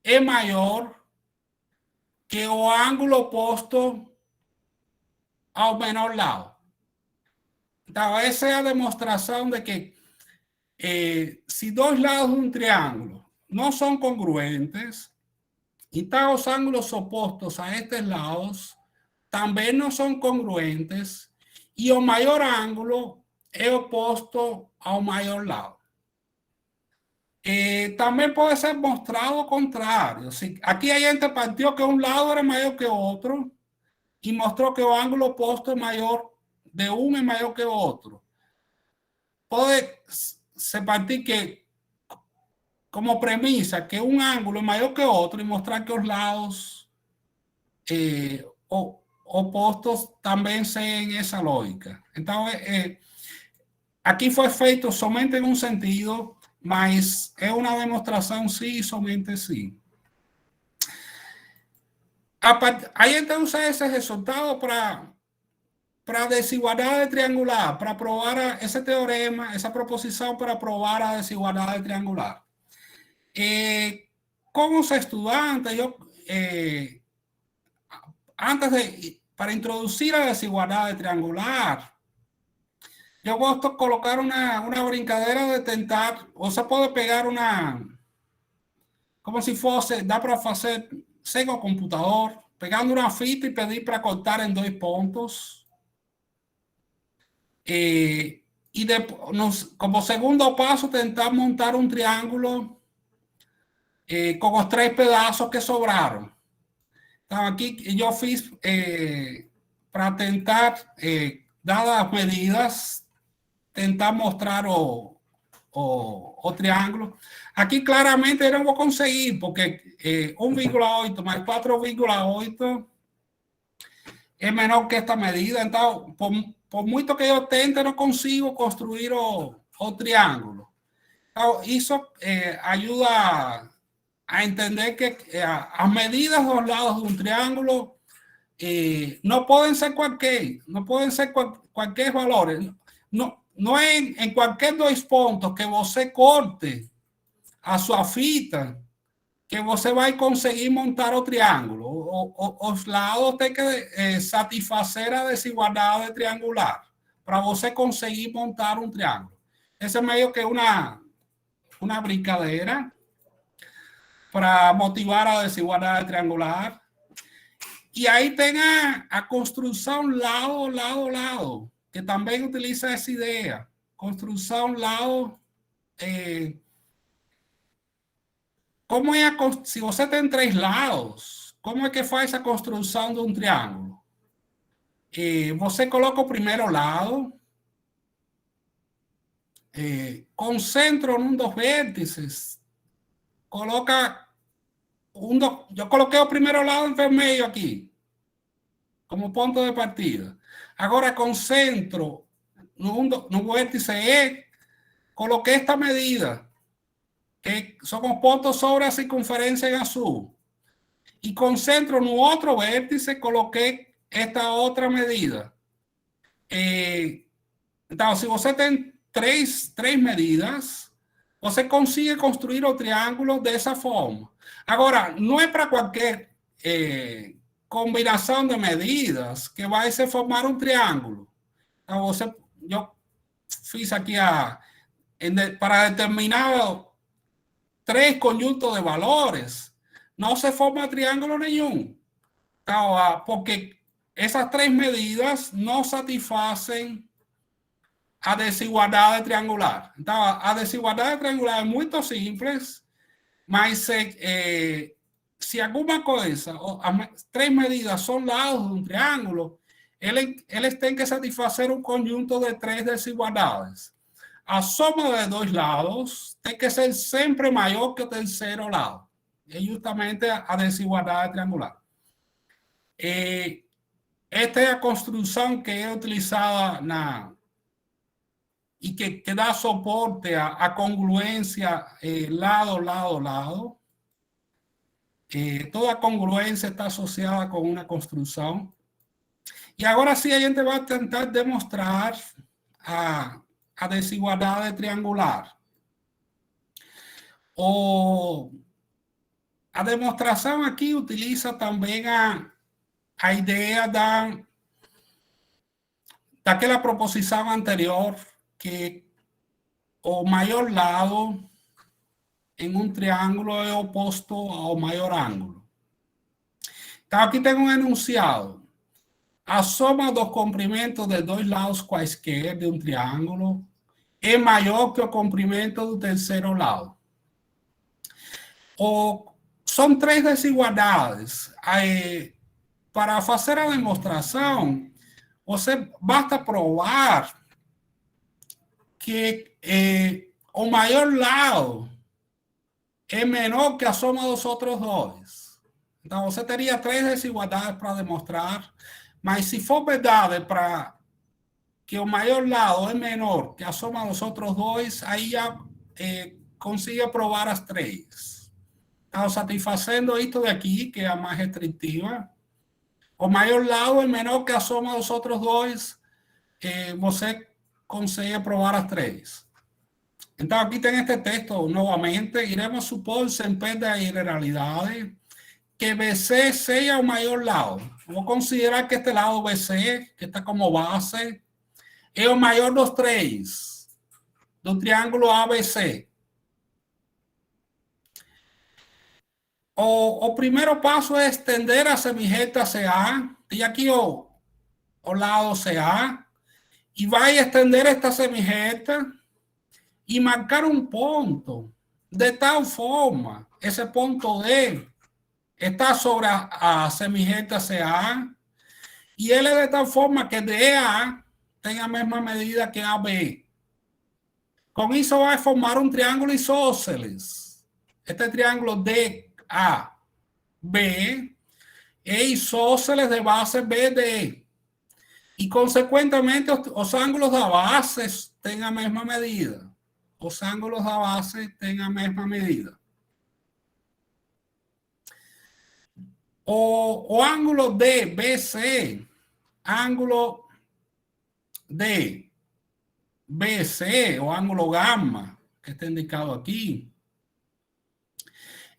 [SPEAKER 3] é maior que o ângulo oposto ao menor lado. Então, essa é a demonstração de que se 2 lados de um triângulo não são congruentes, então os ângulos opostos a estes lados também não são congruentes e o maior ângulo é oposto ao maior lado. Também pode ser mostrado o contrário. Aqui a gente partiu que um lado era maior que o outro e mostrou que o ângulo oposto é maior de um é maior que o outro. Pode se partir que, como premissa, que um ângulo é maior que o outro e mostrar que os lados opostos também seguem essa lógica. Então, aqui foi feito somente em um sentido, mas é uma demonstração sim, somente sim. A gente usa esse resultado para desigualdade triangular, para provar esse teorema, essa proposição para provar a desigualdade triangular. Com os estudantes, antes para introducir la desigualdad triangular, yo gosto de colocar una brincadera de tentar, o se puede pegar como si fuese, dá para hacer cego computador, pegando una fita y pedir para cortar en 2 puntos. Como segundo paso, tentar montar un triángulo con los 3 pedazos que sobraron. Entonces, aquí yo fiz para tentar, dadas las medidas, tentar mostrar o triángulo. Aquí claramente yo no voy a conseguir, porque 1,8 más 4,8 es menor que esta medida. Entonces, por mucho que yo tente, no consigo construir o triángulo. Entonces, eso ayuda a entender que a medidas de los lados de un triángulo no pueden ser cualquier valores. No es en cualquier 2 puntos que você corte a sua fita que você vai conseguir montar o triângulo. Os lados têm que satisfazer a desigualdade triangular para você conseguir montar um triângulo. Esse é meio que uma brincadeira para motivar a desigualdade triangular. E aí tem a construção lado, que também utiliza essa ideia. Construção lado. Como é se você tem 3 lados, como é que faz a construção de um triângulo? Você coloca o primeiro lado, concentra num dos vértices, coloca eu coloquei o primeiro lado em vermelho aqui, como ponto de partida. Agora concentro no vértice E, coloquei esta medida, que son los puntos sobre la circunferencia en azul. Y concentro en otro vértice, coloqué esta otra medida. Entonces, si usted tiene tres medidas, usted consigue construir el triángulo de esa forma. Ahora, no es para cualquier combinación de medidas que va a formar un triángulo. Entonces, yo fiz aquí para determinar 3 conjuntos de valores, no se forma triángulo ninguno, porque esas 3 medidas no satisfacen a desigualdad triangular. Entonces, a desigualdad triangular es muy simple, mas si alguna cosa, 3 medidas son lados de un triángulo, eles têm que satisfazer um conjunto de 3 desigualdades. A soma de 2 lados tem que ser sempre maior que o terceiro lado. É justamente a desigualdade triangular. Esta é a construção que é utilizada e que dá soporte à congruência lado. Toda congruência está associada com uma construção. E agora sim a gente vai tentar demonstrar a desigualdade triangular. A demonstração aqui utiliza também a ideia daquela proposição anterior, que o maior lado em um triângulo é oposto ao maior ângulo. Então, aqui tem um enunciado. A soma dos comprimentos de 2 lados quaisquer de um triângulo é maior que o comprimento do terceiro lado. São 3 desigualdades. Para fazer a demonstração, basta provar que o maior lado é menor que a soma dos outros 2. Então, você teria 3 desigualdades para demonstrar, mas se for verdade para que o maior lado é menor que a soma dos outros 2, aí já consigue provar as 3. Então, satisfazendo isto daqui, que é a mais restritiva, o maior lado é menor que a soma dos outros 2, você consegue provar as 3. Então, aqui tem este texto novamente. Iremos supor, sem perda de generalidade, que BC sea o mayor lado. Vamos a considerar que este lado BC, que está como base, es o mayor dos 3 do triângulo ABC. O primeiro passo é estender a semijeta CA, tem aqui o lado CA, e vai estender esta semijeta e marcar um ponto de tal forma, esse ponto D está sobre a semijeta CA e ele é de tal forma que DA tem a mesma medida que AB. Com isso vai formar um triângulo isósceles. Este triângulo DAB é isósceles de base BD. E, consequentemente, os ângulos da base têm a mesma medida. Os ângulos da base têm a mesma medida. O ângulo DBC, ângulo DBC, o ângulo gama, que está indicado aqui,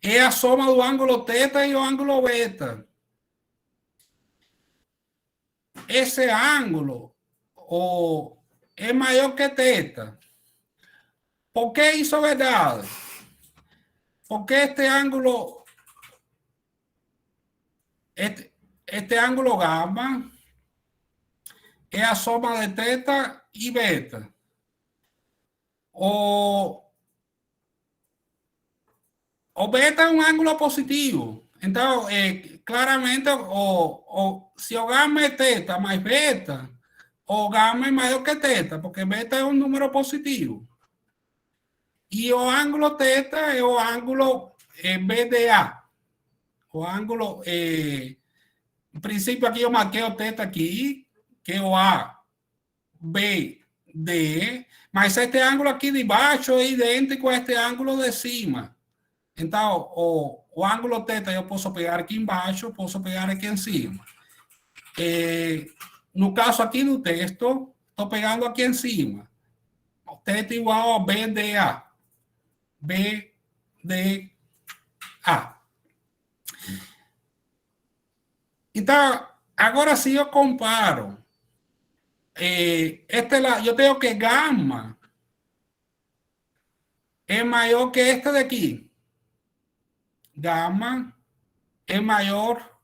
[SPEAKER 3] é a soma do ângulo θ e o ângulo beta. Esse ângulo é maior que θ. Por que isso é verdade? Porque este ângulo gama é a soma de θ e beta. O beta é um ângulo positivo. Então, claramente, se o gama é θ mais beta, o gama é maior que θ, porque beta é um número positivo. E o ângulo θ é o ângulo BDA. O ângulo, em princípio, aqui eu marquei o θ aqui, que é o ABD, mas este ângulo aqui de baixo é idêntico a este ângulo de cima. Então, o ângulo θ eu posso pegar aqui embaixo, posso pegar aqui em cima. No caso aqui do texto, estou pegando aqui em cima. O θ igual a BDA. BDA. Então, agora sim eu comparo. Eu tenho que gama é maior que este daqui. Gama é maior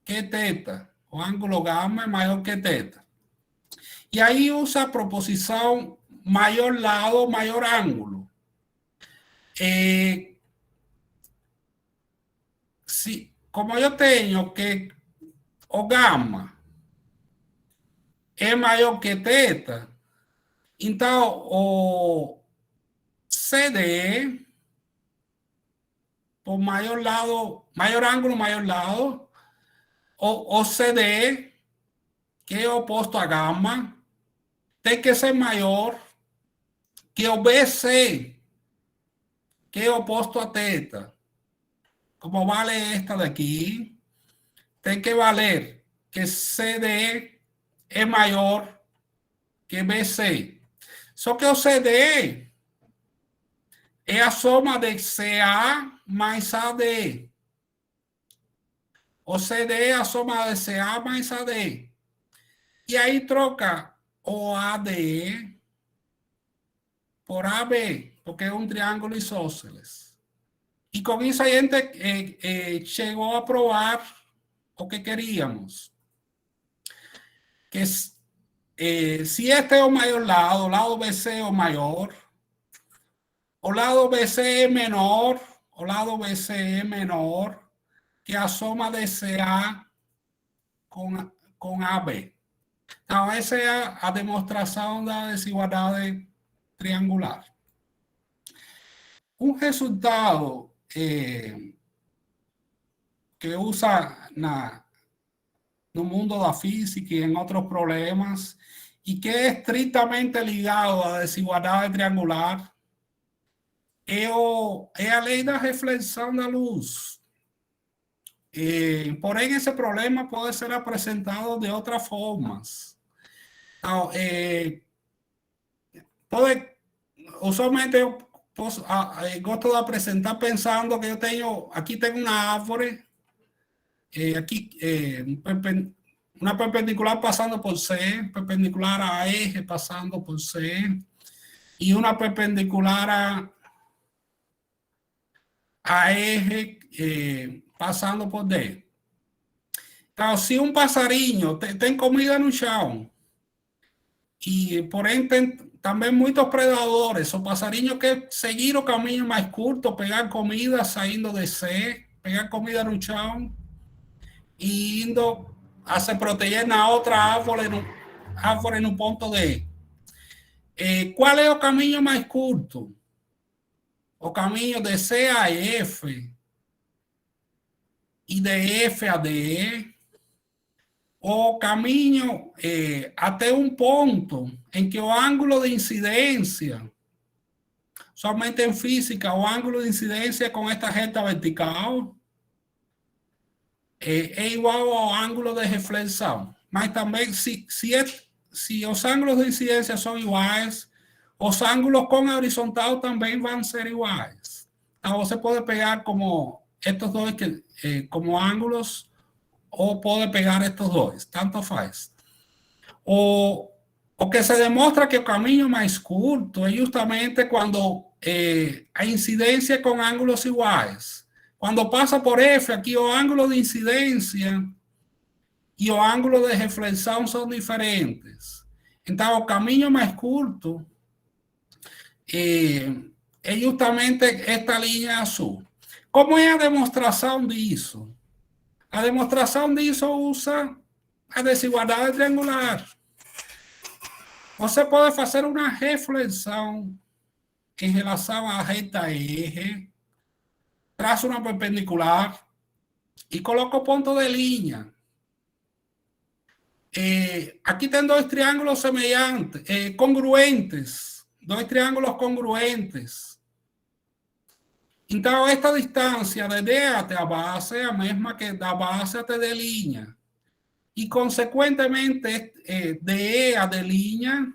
[SPEAKER 3] que θ. O ângulo gama é maior que θ. E aí usa a proposição maior lado, maior ângulo. Como eu tenho que o gama é maior que θ, então o CD, por maior lado, maior ângulo, maior lado, o CD, que é oposto a gama, tem que ser maior que o BC, que é oposto a θ. Como vale esta daqui, tem que valer que CD é maior que BC. Só que o CD é a soma de CA mais AD. O CD é a soma de CA mais AD. E aí troca o AD por AB, porque é um triângulo isósceles. E com isso a gente chegou a provar o que queríamos. Que se este é o maior lado, o lado BC é o maior, o lado BC é menor, o lado BC é menor que a soma de CA com AB. Então, essa é a demonstração da desigualdade triangular. Um resultado que usa no mundo da física e em outros problemas, e que é estritamente ligado à desigualdade triangular, é a lei da reflexão da luz. Porém, esse problema pode ser apresentado de outras formas. Então, usualmente eu gosto de apresentar pensando que aqui tenho uma árvore aqui uma perpendicular passando por C, perpendicular a eje passando por C, e uma perpendicular a eje passando por D. Então, se um passarinho tem comida no chão, e porém tem também muitos predadores, o passarinho quer seguir o caminho mais curto, pegar comida saindo de C, pegar comida no chão e indo a se proteger na outra árvore no ponto D. Qual é o caminho mais curto? O caminho de C a F e de F a D, o caminho até um ponto em que o ângulo de incidência, somente em física, o ângulo de incidência com esta reta vertical é igual ao ângulo de reflexão. Mas também, se os ângulos de incidência são iguais, os ângulos com a horizontal também vão ser iguais. Então, você pode pegar como estes dois como ângulos, ou pode pegar estes dois, tanto faz. O que se demonstra que o caminho mais curto é justamente quando a incidência é com ângulos iguais. Quando passa por F, aqui o ângulo de incidência e o ângulo de reflexão são diferentes. Então, o caminho mais curto é justamente esta linha azul. Como é a demonstração disso? A demonstração disso usa a desigualdade triangular. Você pode fazer uma reflexão em relação à reta eje, traça uma perpendicular e coloca o ponto de linha. Aqui tem dois triângulos semelhantes, congruentes, dois triângulos congruentes. Então, esta distância de D até a base é a mesma que da base até D linha. E, consequentemente, de E a D linha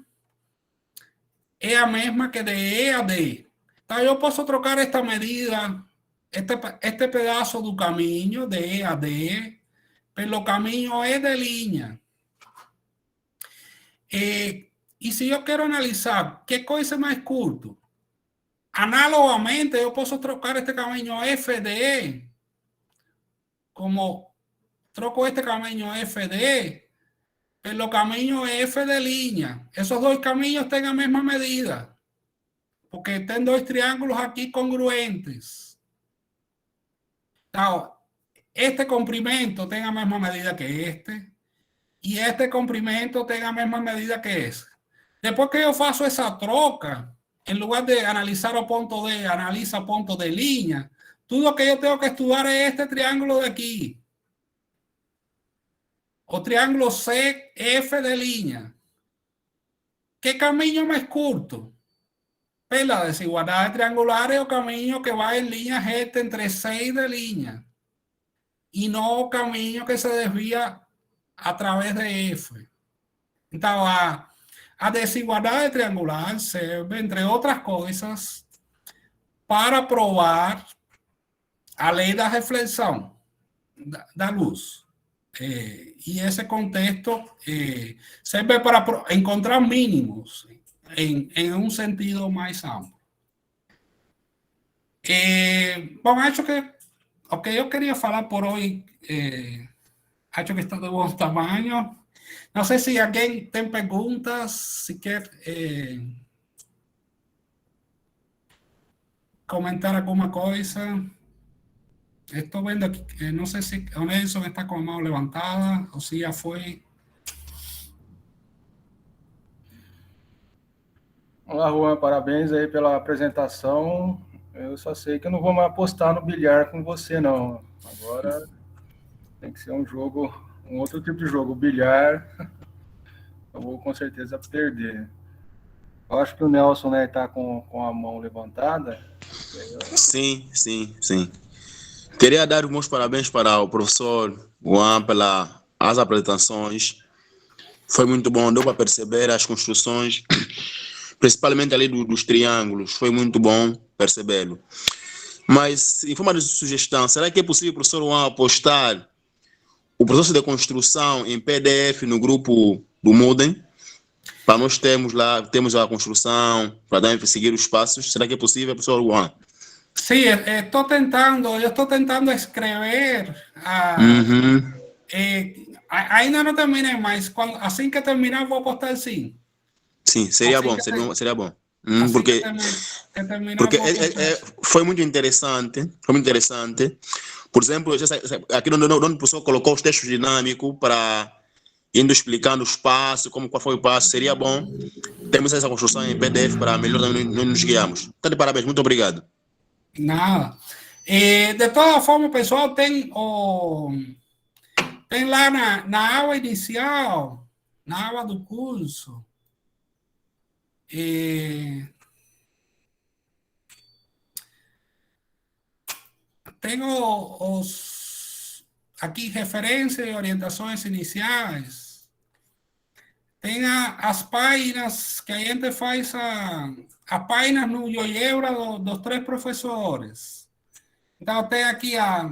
[SPEAKER 3] é a mesma que de E a D. Então, eu posso trocar esta medida, este pedaço do caminho, de E a D, pelo caminho E de linha. E se eu quero analisar que coisa é mais curto, análogamente, eu posso trocar este caminho FD, como troco este caminho FD, pelo caminho F de linha. Esos dois caminhos têm a mesma medida, porque tem dois triângulos aqui congruentes. Então, este comprimento tem a mesma medida que este, e este comprimento tem a mesma medida que esse. Depois que eu faço essa troca, em lugar de analisar o ponto D, analisa o ponto de linha, tudo que eu tenho que estudar é este triângulo de aqui. O triângulo CF de linha. Que caminho mais curto? Pela desigualdade triangular é o caminho que vai em linha reta entre C e de linha. E não o caminho que se desvia a través de F. Então, a desigualdade triangular serve, entre outras coisas, para provar a lei da reflexão da luz. E esse contexto serve para encontrar mínimos em um sentido mais amplo. Bom, acho que o que eu queria falar por hoje, acho que está de bom tamanho. Não sei se alguém tem perguntas, se quer comentar alguma coisa. Estou vendo aqui, não sei se o Nelson está com a mão levantada ou se já foi.
[SPEAKER 1] Olá, Juan, parabéns aí pela apresentação. Eu só sei que eu não vou mais apostar no bilhar com você, não. Agora tem que ser um jogo, um outro tipo de jogo. O bilhar, eu vou com certeza perder. Eu acho que o Nelson, né, está com a mão levantada.
[SPEAKER 5] Sim. Queria dar os meus parabéns para o professor Juan pelas apresentações. Foi muito bom, deu para perceber as construções, principalmente ali dos triângulos. Foi muito bom percebê-lo. Mas, em forma de sugestão, será que é possível o professor Juan apostar o processo de construção em PDF no grupo do Moodle, para nós temos a construção, para também seguir os passos. Será que é possível, professor Juan?
[SPEAKER 3] Sí, yo estoy tentando escribir. Ainda não terminei, mas assim que terminar, vou postar sim.
[SPEAKER 5] Sim, seria bom, seria bom. Porque foi muito interessante. Por exemplo, aqui onde o professor colocou os textos dinâmicos para indo explicando os passos, qual foi o passo, seria bom. Temos essa construção em PDF para melhor também nos guiarmos. Então, de parabéns, muito obrigado.
[SPEAKER 3] Nada. De toda forma, pessoal, tem lá na aula inicial, na aula do curso, tenho aqui referências e orientações iniciais. Tem as páginas que a gente faz, as páginas no GeoGebra dos 3 professores. Então, tem aqui a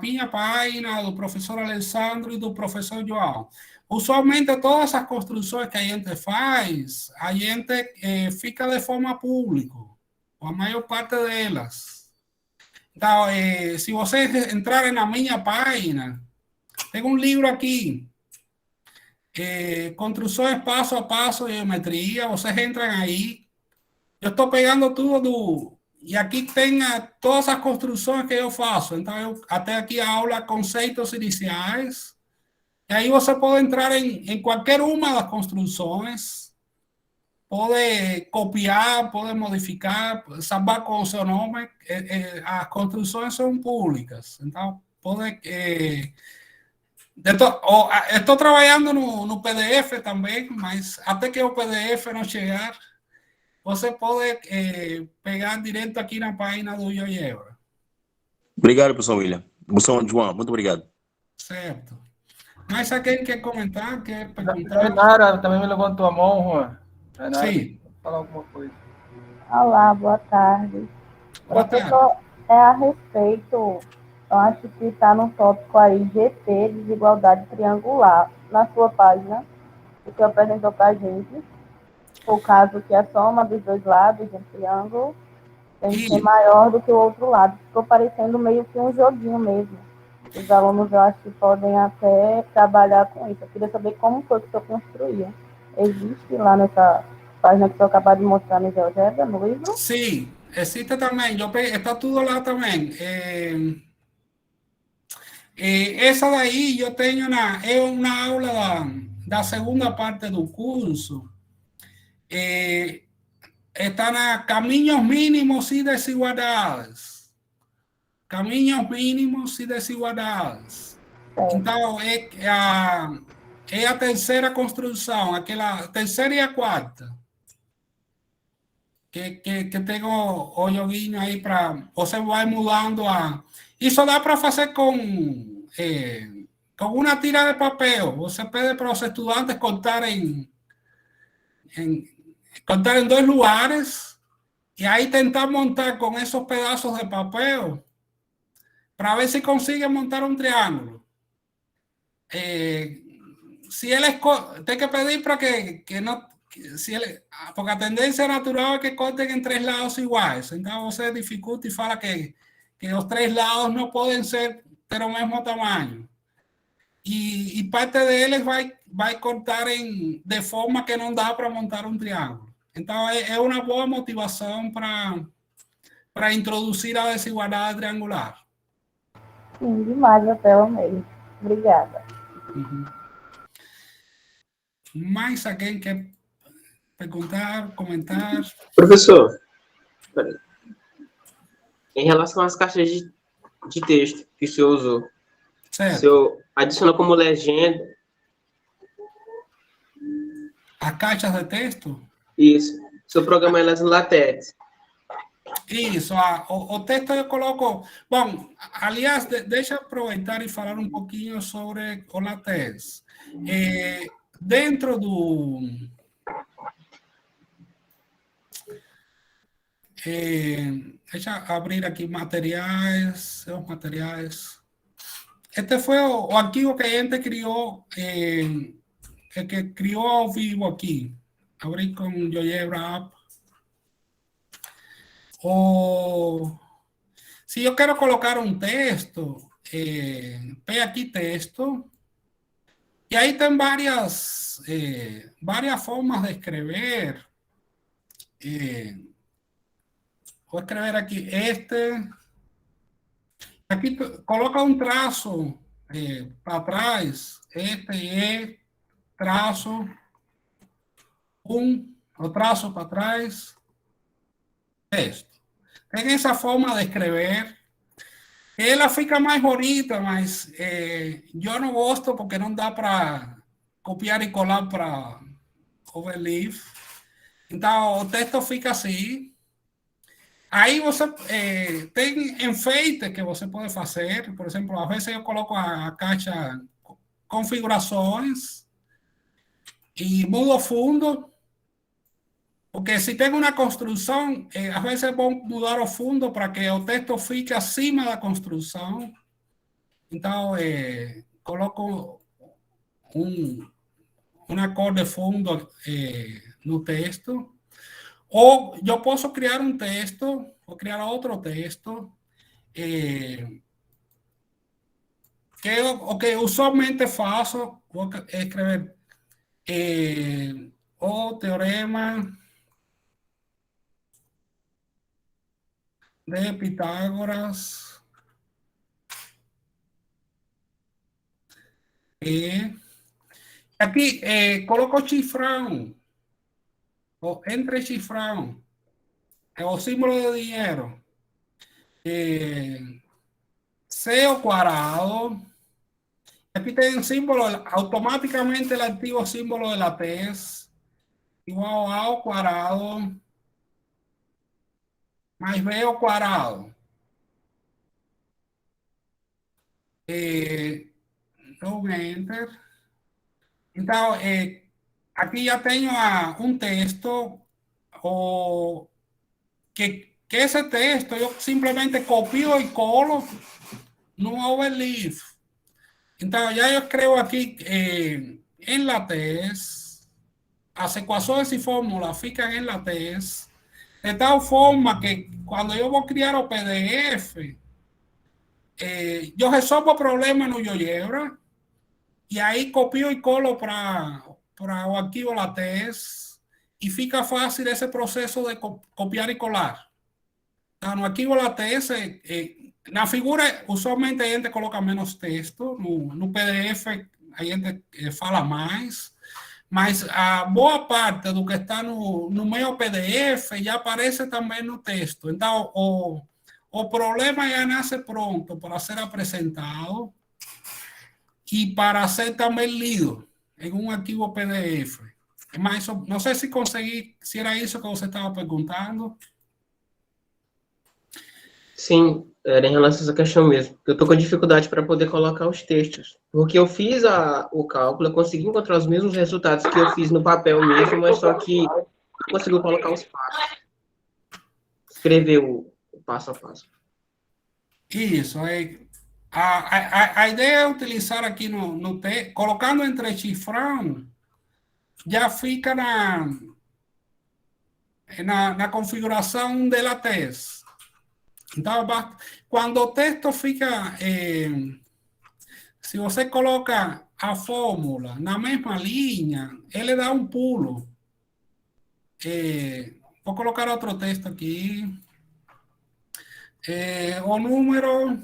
[SPEAKER 3] minha página, do professor Alessandro e do professor João. Usualmente, todas as construções que a gente faz, a gente fica de forma pública, a maior parte delas. Então, se vocês entrarem na minha página, tem um livro aqui, construções passo a passo de geometria, vocês entram aí, eu estou pegando tudo e aqui tem todas as construções que eu faço. Então, até aqui a aula conceitos iniciais, e aí você pode entrar em qualquer uma das construções, pode copiar, pode modificar, salvar com o seu nome. As construções são públicas, então pode... Estou trabalhando no PDF também, mas até que o PDF não chegar, você pode pegar direto aqui na página do GeoGebra.
[SPEAKER 5] Obrigado, professor William. Professor João, muito obrigado.
[SPEAKER 3] Certo. Mas alguém quer comentar? Quer perguntar?
[SPEAKER 1] Renara também me levantou a mão, Juan. Renara,
[SPEAKER 3] sim.
[SPEAKER 1] Falar alguma coisa.
[SPEAKER 8] Olá, boa tarde. Professor, é a respeito, eu acho que está no tópico aí, GT, desigualdade triangular, na sua página, que você apresentou para a gente, o caso que a soma dos 2 lados de um triângulo tem que ser maior do que o outro lado. Ficou parecendo meio que um joguinho mesmo. Os alunos, eu acho que podem até trabalhar com isso. Eu queria saber como foi que o senhor construía. Existe lá nessa página que o senhor acabou de mostrar no GeoGebra, no livro?
[SPEAKER 3] Sim, existe também. Está tudo lá também. Essa daí eu tenho uma aula da segunda parte do curso. Está na caminhos mínimos e desigualdades. Caminhos mínimos e desigualdades. Então, é a terceira construção, aquela terceira e a quarta. Que tem o joguinho aí para... Você vai mudando Isso dá para fazer com uma tira de papel. Você pede para os estudantes cortar em 2 lugares e aí tentar montar com esos pedaços de papel para ver se consigue montar um triângulo. Se ele tem que pedir para que não... porque a tendência natural é que corten em 3 lados iguais. Então, você dificulta e fala que os 3 lados não podem ter o mesmo tamanho. E parte deles vai cortar de forma que não dá para montar um triângulo. Então, é uma boa motivação para introduzir a desigualdade triangular.
[SPEAKER 8] Sim, demais, até o meio. Obrigada.
[SPEAKER 3] Mais alguém quer perguntar, comentar?
[SPEAKER 9] Professor, em relação às caixas de texto que o senhor usou,
[SPEAKER 3] certo.
[SPEAKER 9] O senhor adiciona como legenda...
[SPEAKER 3] A caixa de texto?
[SPEAKER 9] Isso. O senhor programa elas em LaTeX.
[SPEAKER 3] Isso. O texto eu coloco... Bom, aliás, deixa eu aproveitar e falar um pouquinho sobre o LaTeX. Dentro do... deixa eu abrir aqui materiais. este fue o arquivo que a gente crió, que crió ao vivo aquí. Abrir con GeoGebra App. O si yo quiero colocar un texto, ve aquí texto. Y ahí están varias formas de escribir. Voy a escribir aquí Aquí coloca un trazo para atrás. Trazo. Trazo para atrás. Texto. En esa forma de escribir. Ela fica mais bonita, mas eu não gosto porque não dá para copiar e colar para Overleaf. Então, o texto fica assim. Aí você tem enfeite que você pode fazer. Por exemplo, às vezes eu coloco a caixa configurações e mudo o fundo. Porque se tem uma construção, às vezes é bom mudar o fundo para que o texto fique acima da construção. Então, coloco uma cor de fundo no texto. Ou eu posso criar um texto, ou criar outro texto, o que usualmente faço, vou escrever o teorema de Pitágoras aqui coloco cifrão ou entre cifrão é o símbolo de dinheiro C ao quadrado. Aqui tem um símbolo, automaticamente ele ativa o símbolo de lattice igual a ao quadrado mais B ao quadrado. Dou Enter. Então, aqui já tenho um texto que esse texto eu simplesmente copio e colo no Overleaf. Então, já eu escrevo aqui em lattice, as equações e fórmulas ficam em lattice, de tal forma que quando eu vou criar o PDF, eu resolvo o problema no GeoGebra e aí copio e colo para o arquivo lattice e fica fácil esse processo de copiar e colar. Então, no arquivo lattice, na figura, usualmente a gente coloca menos texto, no PDF a gente fala mais, mas a boa parte do que está no meu PDF já aparece também no texto. Então, o problema já nasce pronto para ser apresentado e para ser também lido em um arquivo PDF. Mas não sei se consegui, se era isso que você estava perguntando.
[SPEAKER 9] Sim, era em relação a essa questão mesmo. Eu estou com dificuldade para poder colocar os textos. Porque eu fiz o cálculo, eu consegui encontrar os mesmos resultados que eu fiz no papel mesmo, mas só que não consegui colocar os passos. Escrever o passo a passo.
[SPEAKER 3] Isso. A ideia é utilizar aqui no texto, colocando entre cifrão, já fica na configuração de lattice. Então, quando o texto fica, se você coloca a fórmula na mesma linha, ele dá um pulo. Vou colocar outro texto aqui. O número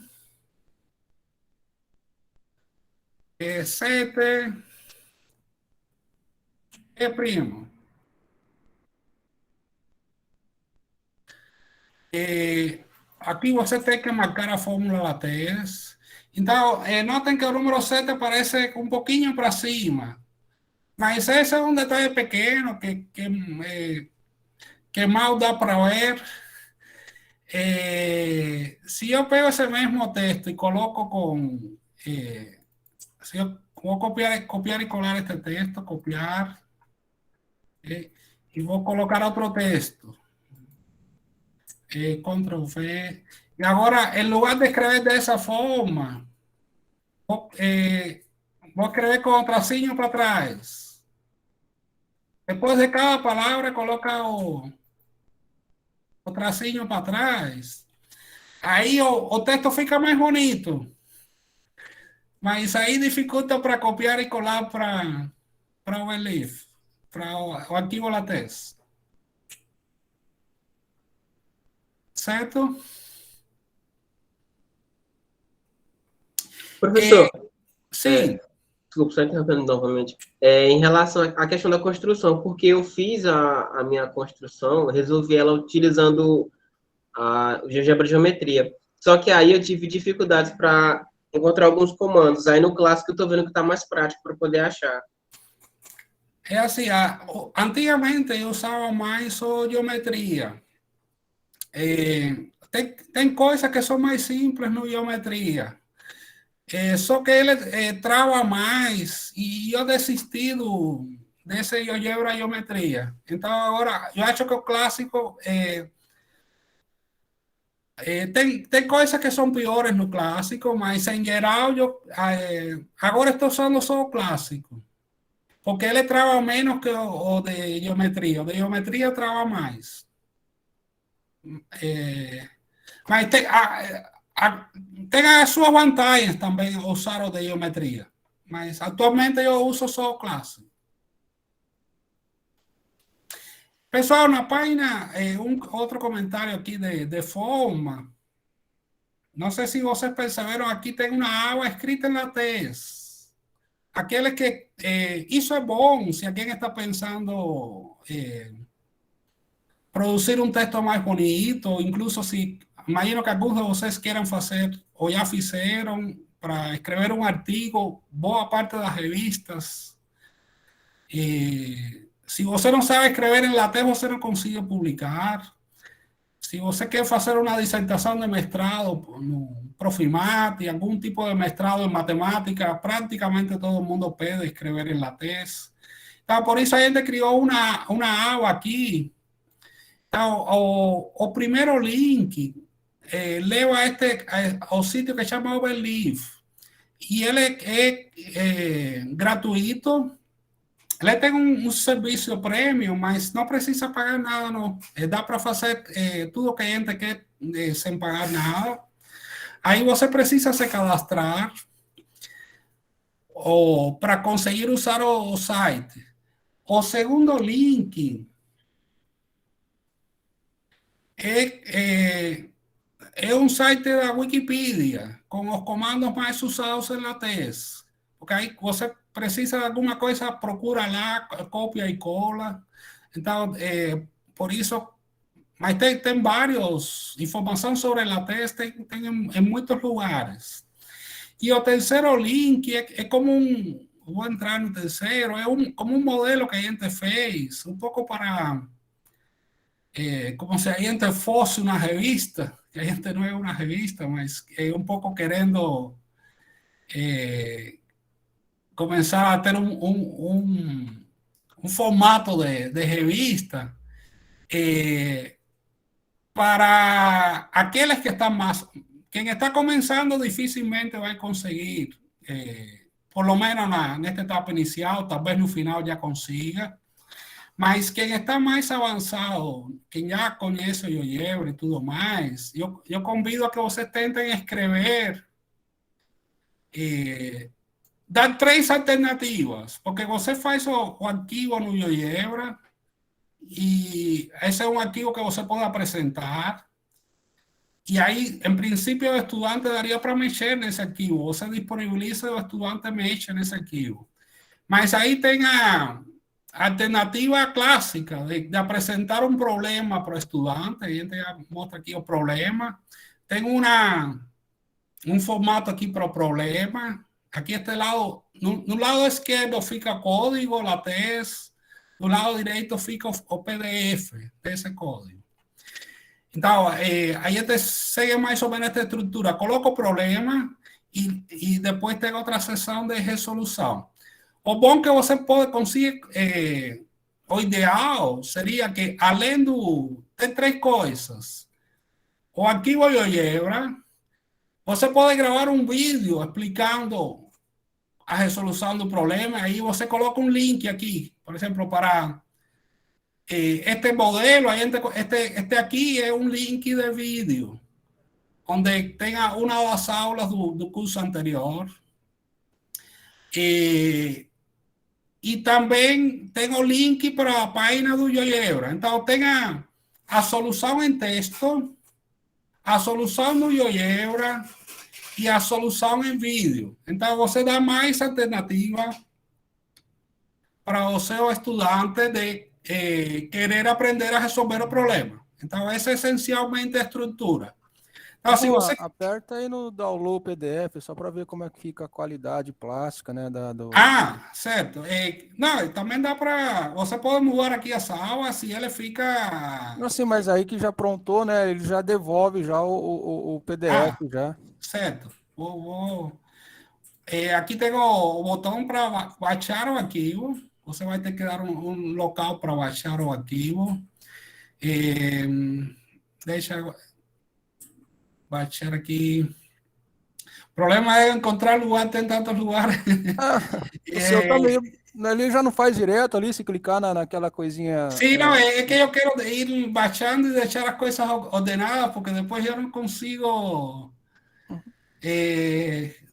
[SPEAKER 3] 7 é primo. Aqui você tem que marcar a fórmula lattice. Então, notem que o número 7 aparece um pouquinho para cima. Mas esse é um detalhe pequeno que mal dá para ver. Se eu pego esse mesmo texto e coloco com... se eu vou copiar e colar este texto, copiar, e vou colocar outro texto. Ctrl V. E agora, em lugar de escrever dessa forma, vos escrever con tracinho para trás. Después de cada palabra coloca o tracinho para trás. Aí o texto fica mais bonito. Mas aí dificulta para copiar e colar para o ELIF, para o arquivo LaTeX. Certo?
[SPEAKER 9] Professor,
[SPEAKER 3] sim.
[SPEAKER 9] Desculpa, só interrompendo novamente. Em relação à questão da construção, porque eu fiz a minha construção, resolvi ela utilizando a GeoGebra Geometria. Só que aí eu tive dificuldades para encontrar alguns comandos. Aí no clássico eu estou vendo que está mais prático para poder achar.
[SPEAKER 3] É assim, antigamente eu usava mais o geometria. Tem coisas que são mais simples no geometria. Só que ele trava mais e eu desisti desse GeoGebra Geometria. Então agora eu acho que o clássico tem coisas que são piores no clássico, mas em geral eu agora estou usando só o clássico. Porque ele trava menos que o de geometria. O de geometria trava mais. Mas tem as suas vantagens também usar o de geometria. Mas atualmente eu uso só o clássico. Pessoal, na página, outro comentário aqui de forma. Não sei se vocês perceberam, aqui tem uma aba escrita em LaTeX. Aquele que isso é bom se alguém está pensando produzir um texto mais bonito, incluso se imagino que alguns de vocês queiram fazer ou já fizeram para escrever um artigo, boa parte das revistas. Se você não sabe escrever em LaTeX, você não consegue publicar. Se você quer fazer uma dissertação de mestrado no Profimat, algum tipo de mestrado em matemática, praticamente todo mundo pede escrever em LaTeX. Então, por isso a gente criou uma aba aqui. Então, o primeiro link leva ao sítio que chama Overleaf. E ele é gratuito. Ele tem um serviço premium, mas não precisa pagar nada, não. Dá para fazer tudo que a gente quer sem pagar nada. Aí você precisa se cadastrar para conseguir usar o site. O segundo link é um site da Wikipedia, com os comandos mais usados em LaTeX. Porque aí você precisa de alguma coisa, procura lá, copia e cola. Então, por isso, mas tem várias informações sobre LaTeX, tem em muitos lugares. E o terceiro link é como vou entrar no terceiro, como um modelo que a gente fez, um pouco para, como se a gente fosse uma revista, que a gente não é uma revista, mas é um pouco querendo começar a ter um formato de revista para aqueles que están más... Quien está comenzando dificilmente va a conseguir, por lo menos en esta etapa inicial, tal vez no final ya consiga, mas quien está más avanzado, quien ya conhece o GeoGebra e tudo mais, eu convido a que vocês tentem escrever, dar 3 alternativas, porque você faz o arquivo no GeoGebra e esse é um arquivo que você pode apresentar. E aí, em princípio, o estudante daria para mexer nesse arquivo. Você disponibiliza e o estudante mexe nesse arquivo. Mas aí tem a alternativa clássica de apresentar um problema para o estudante. A gente já mostra aqui o problema. Tem um formato aqui para o problema. Aqui este lado, no lado esquerdo fica o código, LaTeX. Do lado direito fica o PDF desse código. Então, aí a gente segue mais ou menos esta estrutura. Coloca o problema e depois tem outra seção de resolução. O bom que você pode conseguir, o ideal seria que, tem 3 coisas. O arquivo GeoGebra, você pode gravar um vídeo explicando a resolução do problema. Aí você coloca um link aqui, por exemplo, para este modelo. Aí este aqui é um link de vídeo, onde tenha uma das aulas do curso anterior. E também tem o link para a página do GeoGebra. Então, tem a solução em texto, a solução do GeoGebra e a solução em vídeo. Então, você dá mais alternativa para o seu estudante de querer aprender a resolver o problema. Então, essa é essencialmente a estrutura. Então,
[SPEAKER 1] assim, você... Aperta aí no download PDF, só para ver como é que fica a qualidade plástica, né?
[SPEAKER 3] Certo. Não, também dá para... Você pode mudar aqui essa aula, assim ele fica...
[SPEAKER 1] Não, sim, mas aí que já prontou, né? Ele já devolve já o PDF já.
[SPEAKER 3] Certo. Aqui tem o botão para baixar o arquivo. Você vai ter que dar um local para baixar o arquivo. Deixa eu baixar aqui. O problema é encontrar lugar, tem tantos lugares.
[SPEAKER 1] O seu também, ele já não faz direto ali, se clicar naquela coisinha...
[SPEAKER 3] Sim, não, é que eu quero ir baixando e deixar as coisas ordenadas, porque depois eu não consigo...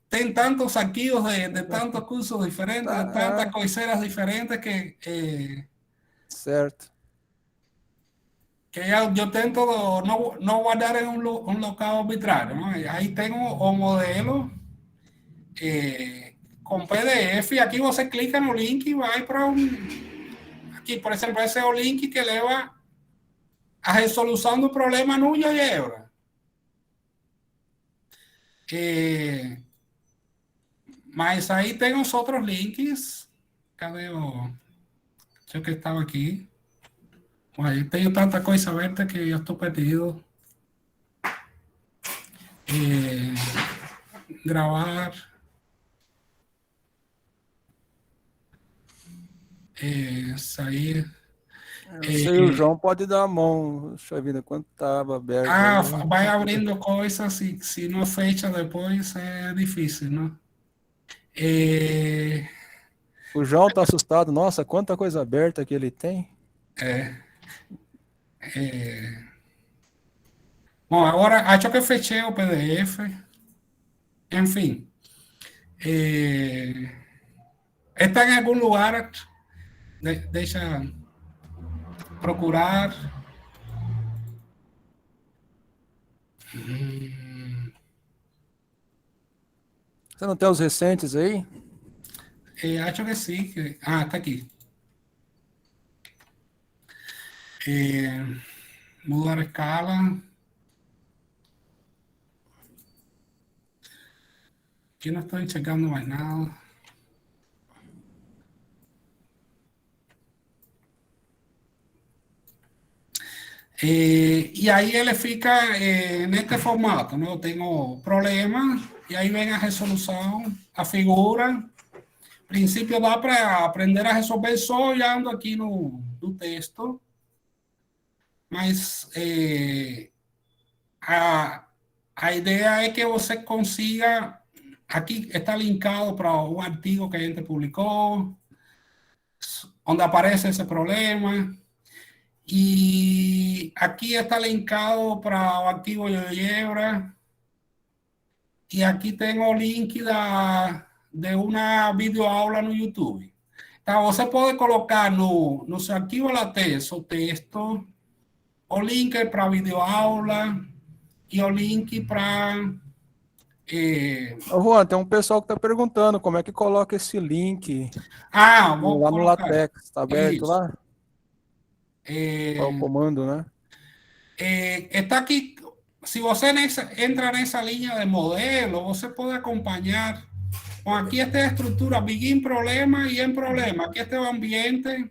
[SPEAKER 3] tem tantos arquivos de tantos cursos diferentes, de tantas coiseiras diferentes que...
[SPEAKER 1] Certo.
[SPEAKER 3] Que eu tento não guardar em um local arbitrário, não? Aí tenho o modelo com PDF, e aqui você clica no link e vai para aqui, por exemplo, esse é o link que leva a resolução do problema no GeoGebra. Mas aí tem os outros links. Cadê o... Deixa eu que estava aqui. Aí tenho tanta coisa aberta que eu estou perdido. Gravar. Sair.
[SPEAKER 1] Sei, o João pode dar a mão. Deixa eu ver quanto estava aberto.
[SPEAKER 3] Vai abrindo coisas, se não fecha depois é difícil, não?
[SPEAKER 1] O João está assustado. Nossa, quanta coisa aberta que ele tem.
[SPEAKER 3] Bom, agora acho que eu fechei o PDF. Enfim. Está em algum lugar. Deixa procurar.
[SPEAKER 1] Você não tem os recentes aí?
[SPEAKER 3] Acho que sim. Está aqui. Mudar a escala. Aqui não estou enxergando mais nada. E aí ele fica neste formato, né? Eu tenho problema, e aí vem a resolução, a figura. No princípio dá para aprender a resolver só olhando aqui no texto. Mas a ideia é que você consiga... Aqui está linkado para um artigo que a gente publicou, onde aparece esse problema. E aqui está linkado para o arquivo de GeoGebra. E aqui tem o link de uma videoaula no YouTube. Então, você pode colocar no seu arquivo LaTeX o texto, o link para a videoaula e o link para...
[SPEAKER 1] Juan, tem um pessoal que está perguntando como é que coloca esse link
[SPEAKER 3] lá
[SPEAKER 1] no LaTeX. Está aberto isso. Lá? Qual o comando, né?
[SPEAKER 3] Está aqui. Se você entra nessa linha de modelo, você pode acompanhar. Bom, aqui está a estrutura begin problema e em problema. Aqui está o ambiente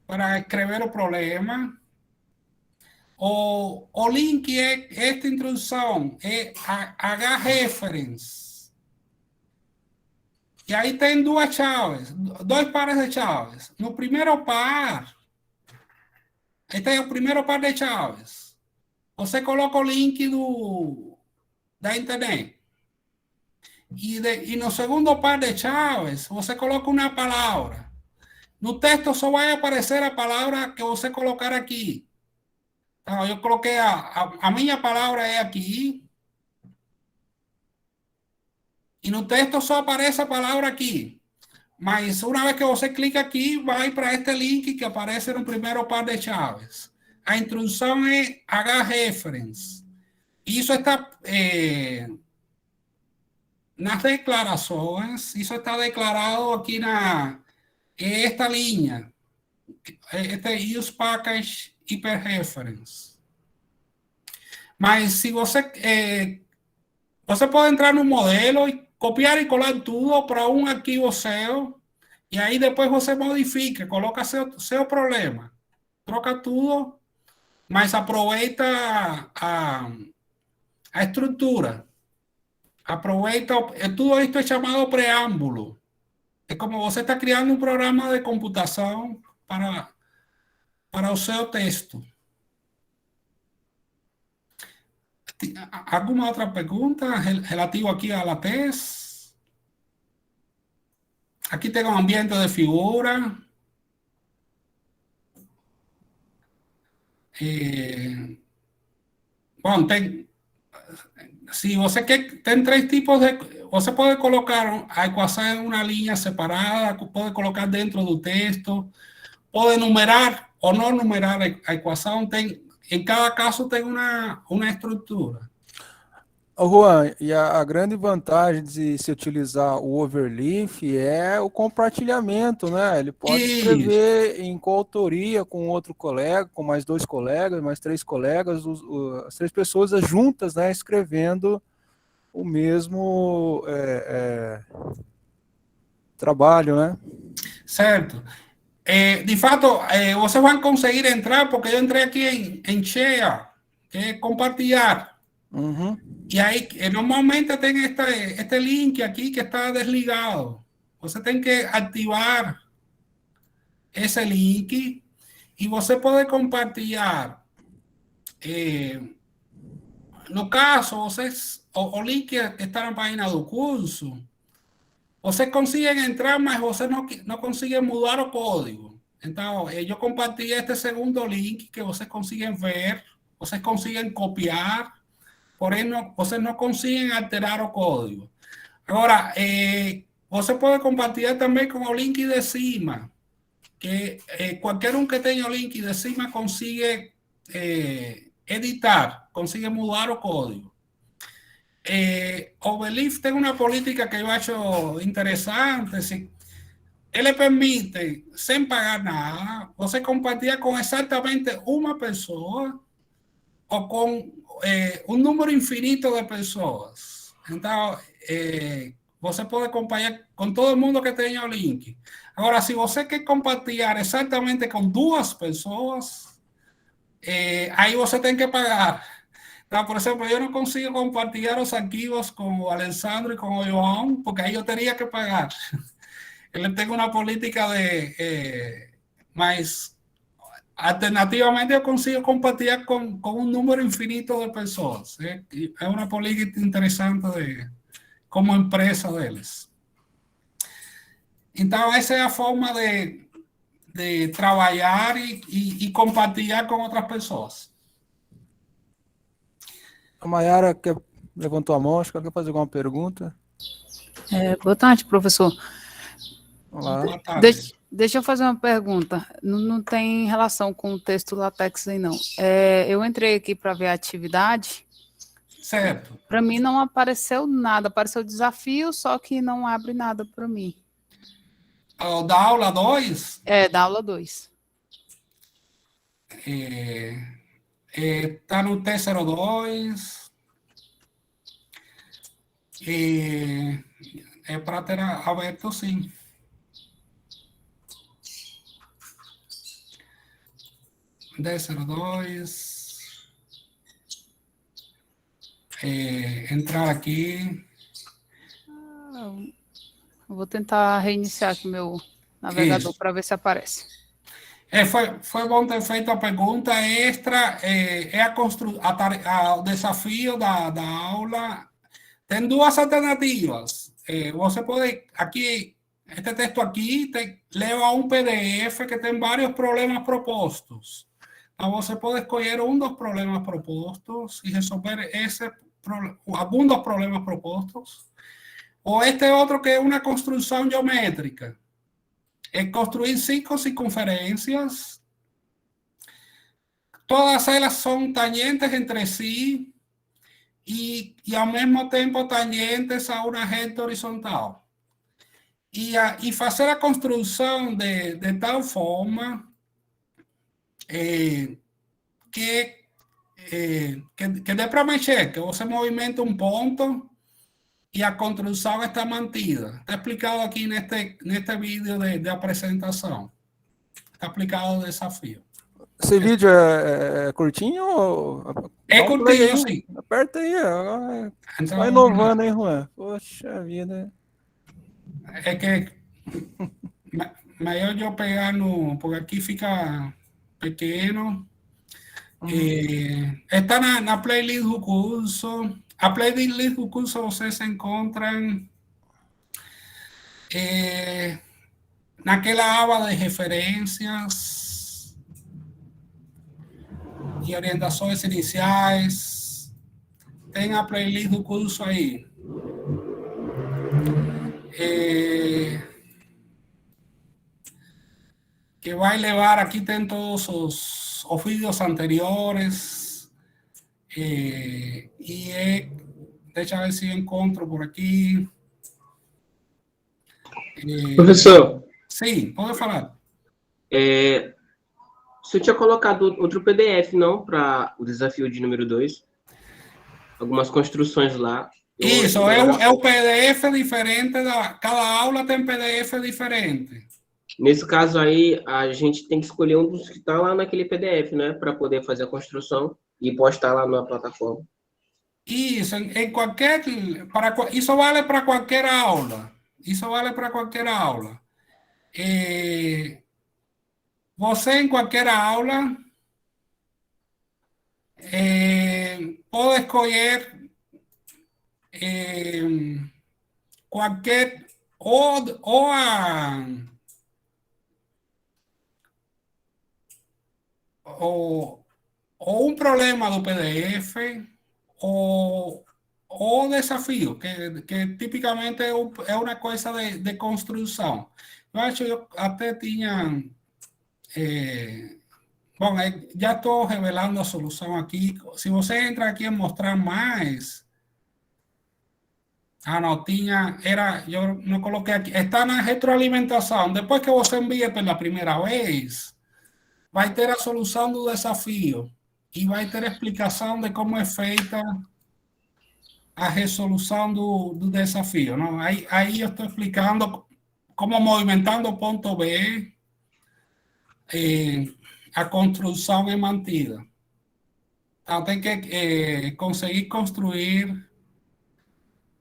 [SPEAKER 3] para escrever o problema. O link é esta introdução, é H-reference. E aí tem duas chaves, dois pares de chaves. No primeiro par, este é o primeiro par de chaves. Você coloca o link da internet. E no segundo par de chaves, você coloca uma palavra. No texto só vai aparecer a palavra que você colocar aqui. Então, eu coloquei a minha palavra é aqui. E no texto só aparece a palavra aqui. Mas uma vez que você clica aqui, vai para este link que aparece no primeiro par de chaves. A introdução é H-reference. Isso está nas declarações, isso está declarado aqui esta linha. Este use package hyperreference. Mas se você você pode entrar no modelo e copiar e colar tudo para um arquivo seu, e aí depois você modifica, coloca seu problema, troca tudo, mas aproveita a estrutura. Aproveita, tudo isto é chamado preâmbulo. É como você está criando um programa de computação para o seu texto. ¿Alguna outra pergunta relativa aqui à LaTeX? Aqui tem um ambiente de figura. Bom, se você quer, tem 3 tipos de... Você pode colocar a equação em uma linha separada, pode colocar dentro do texto, pode numerar ou não numerar a equação, em cada caso tem uma estrutura.
[SPEAKER 1] Juan, e a grande vantagem de se utilizar o overleaf é o compartilhamento, né? Ele pode escrever em coautoria com outro colega, com mais 2 colegas, mais 3 colegas, as 3 pessoas juntas, né? Escrevendo o mesmo trabalho, né?
[SPEAKER 3] Certo. De fato, você vai conseguir entrar, porque eu entrei aqui em share, que é compartilhar.
[SPEAKER 1] Uhum.
[SPEAKER 3] E aí, normalmente tem este link aqui que está desligado. Você tem que ativar esse link e você pode compartilhar. No caso, o link está na página do curso. Você consegue entrar, mas você não consegue mudar o código. Então, eu compartilhei este segundo link que vocês conseguem ver, vocês conseguem copiar, porém vocês não conseguem alterar o código. Agora, você pode compartilhar também com o link de cima, que qualquer um que tenha o link de cima consiga editar, consiga mudar o código. Overleaf tem uma política que eu acho interessante. Ele permite, sem pagar nada, você compartilhar com exatamente uma pessoa ou com um número infinito de pessoas. Então, você pode compartilhar com todo mundo que tenha o link. Agora, se você quer compartilhar exatamente com 2 pessoas, aí você tem que pagar. Então, por exemplo, eu não consigo compartilhar os arquivos com o Alessandro e com o João, porque aí eu teria que pagar. Ele tem uma política mas alternativamente eu consigo compartilhar com um número infinito de pessoas. É uma política interessante como empresa deles. Então, essa é a forma de trabalhar e compartilhar com outras pessoas.
[SPEAKER 1] A Mayara levantou a mão, acho que ela quer fazer alguma pergunta.
[SPEAKER 10] Boa tarde, professor.
[SPEAKER 1] Olá.
[SPEAKER 3] Boa tarde.
[SPEAKER 10] Deixa eu fazer uma pergunta. Não tem relação com o texto LaTeX aí, não. Eu entrei aqui para ver a atividade.
[SPEAKER 3] Certo.
[SPEAKER 10] Para mim não apareceu nada. Apareceu desafio, só que não abre nada para mim.
[SPEAKER 3] Da aula 2?
[SPEAKER 10] Da aula 2.
[SPEAKER 3] Está no T02. É para ter aberto, sim. D02. Entrar aqui.
[SPEAKER 10] Eu vou tentar reiniciar aqui meu navegador para ver se aparece.
[SPEAKER 3] Foi bom ter feito a pergunta extra. O desafio da aula Tem duas alternativas. Você pode, aqui, este texto aqui te leva a um PDF que tem vários problemas propostos. Então, você pode escolher um dos problemas propostos e resolver algum dos problemas propostos. Ou este outro que é uma construção geométrica. É construir 5 circunferências. Todas elas são tangentes entre si y al mismo tiempo tangentes a una reta horizontal. Y hacer la construcción de tal forma que dê para mexer, que você movimenta um ponto e a construção está mantida. Está explicado aqui neste vídeo de apresentação. Está explicado o desafio.
[SPEAKER 1] Esse vídeo é curtinho? Ou...
[SPEAKER 3] É curtinho, sim.
[SPEAKER 1] Aperta aí.
[SPEAKER 3] Então,
[SPEAKER 1] vai inovando, hein, Juan? Poxa vida.
[SPEAKER 3] É que melhor eu pegar no... Porque aqui fica pequeno. Está na playlist do curso. A playlist do curso vocês encontram naquela aba de referências e orientações iniciais. Tem a playlist do curso aí. Que vai levar, aqui tem todos os vídeos anteriores. Deixa eu ver se eu encontro por aqui.
[SPEAKER 9] Professor.
[SPEAKER 3] Sim, pode falar.
[SPEAKER 9] Você tinha colocado outro PDF, não? Para o desafio de número 2. Algumas construções lá.
[SPEAKER 3] Isso, é o PDF diferente. Cada aula tem PDF diferente.
[SPEAKER 9] Nesse caso aí, a gente tem que escolher um dos que está lá naquele PDF, né? Para poder fazer a construção e postar lá na plataforma.
[SPEAKER 3] Isso, isso vale para qualquer aula. Isso vale para qualquer aula. Você, em qualquer aula, pode escolher qualquer ou um problema do PDF ou desafio, que tipicamente é uma coisa de construção. Eu acho que eu até tinha... bom, já estou revelando a solução aqui. Se você entra aqui em mostrar mais... não tinha... eu não coloquei aqui. Está na retroalimentação. Depois que você envia pela primeira vez, vai ter a solução do desafio e vai ter a explicação de como é feita a resolução do desafio. Não? Aí eu estou explicando como movimentando o ponto B, a construção é mantida. Então, tem que conseguir construir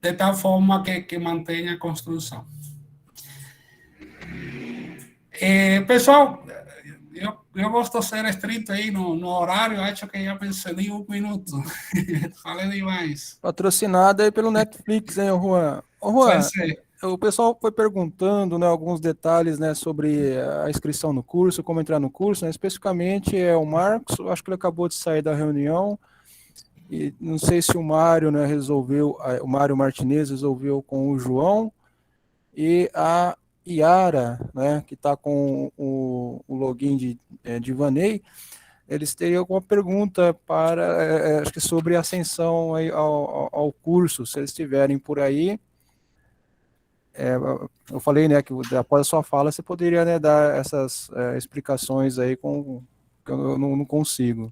[SPEAKER 3] de tal forma que mantenha a construção. Pessoal, eu gosto de ser estrito aí no horário, acho que já excedi 1 minuto. Falei demais.
[SPEAKER 1] Patrocinado aí pelo Netflix, hein, Juan? Juan, o pessoal foi perguntando, né, alguns detalhes, né, sobre a inscrição no curso, como entrar no curso, né, especificamente o Marcos, acho que ele acabou de sair da reunião, e não sei se o Mário, né, o Mário Martinez resolveu com o João, e a Yara, né, que está com o login de Divanei, eles teriam alguma pergunta para, acho que sobre a ascensão aí ao curso, se eles estiverem por aí. Eu falei, né, que após a sua fala você poderia, né, dar essas explicações aí que eu não consigo.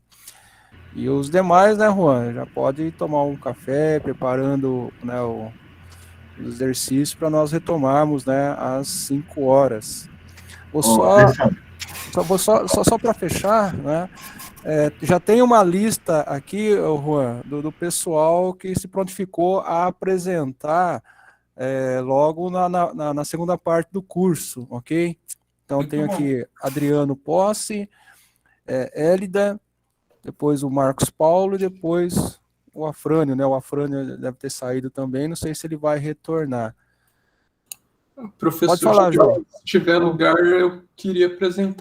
[SPEAKER 1] E os demais, né, Juan, já pode tomar um café, preparando, né, os exercícios para nós retomarmos, né, às 5 horas. Só para fechar, né, já tem uma lista aqui, Juan, do pessoal que se prontificou a apresentar logo na segunda parte do curso, ok? Então tem aqui Adriano Posse, Hélida, depois o Marcos Paulo e depois o Afrânio, né? O Afrânio deve ter saído também, não sei se ele vai retornar.
[SPEAKER 11] Professor,
[SPEAKER 1] pode falar, João.
[SPEAKER 11] Se tiver lugar, eu queria apresentar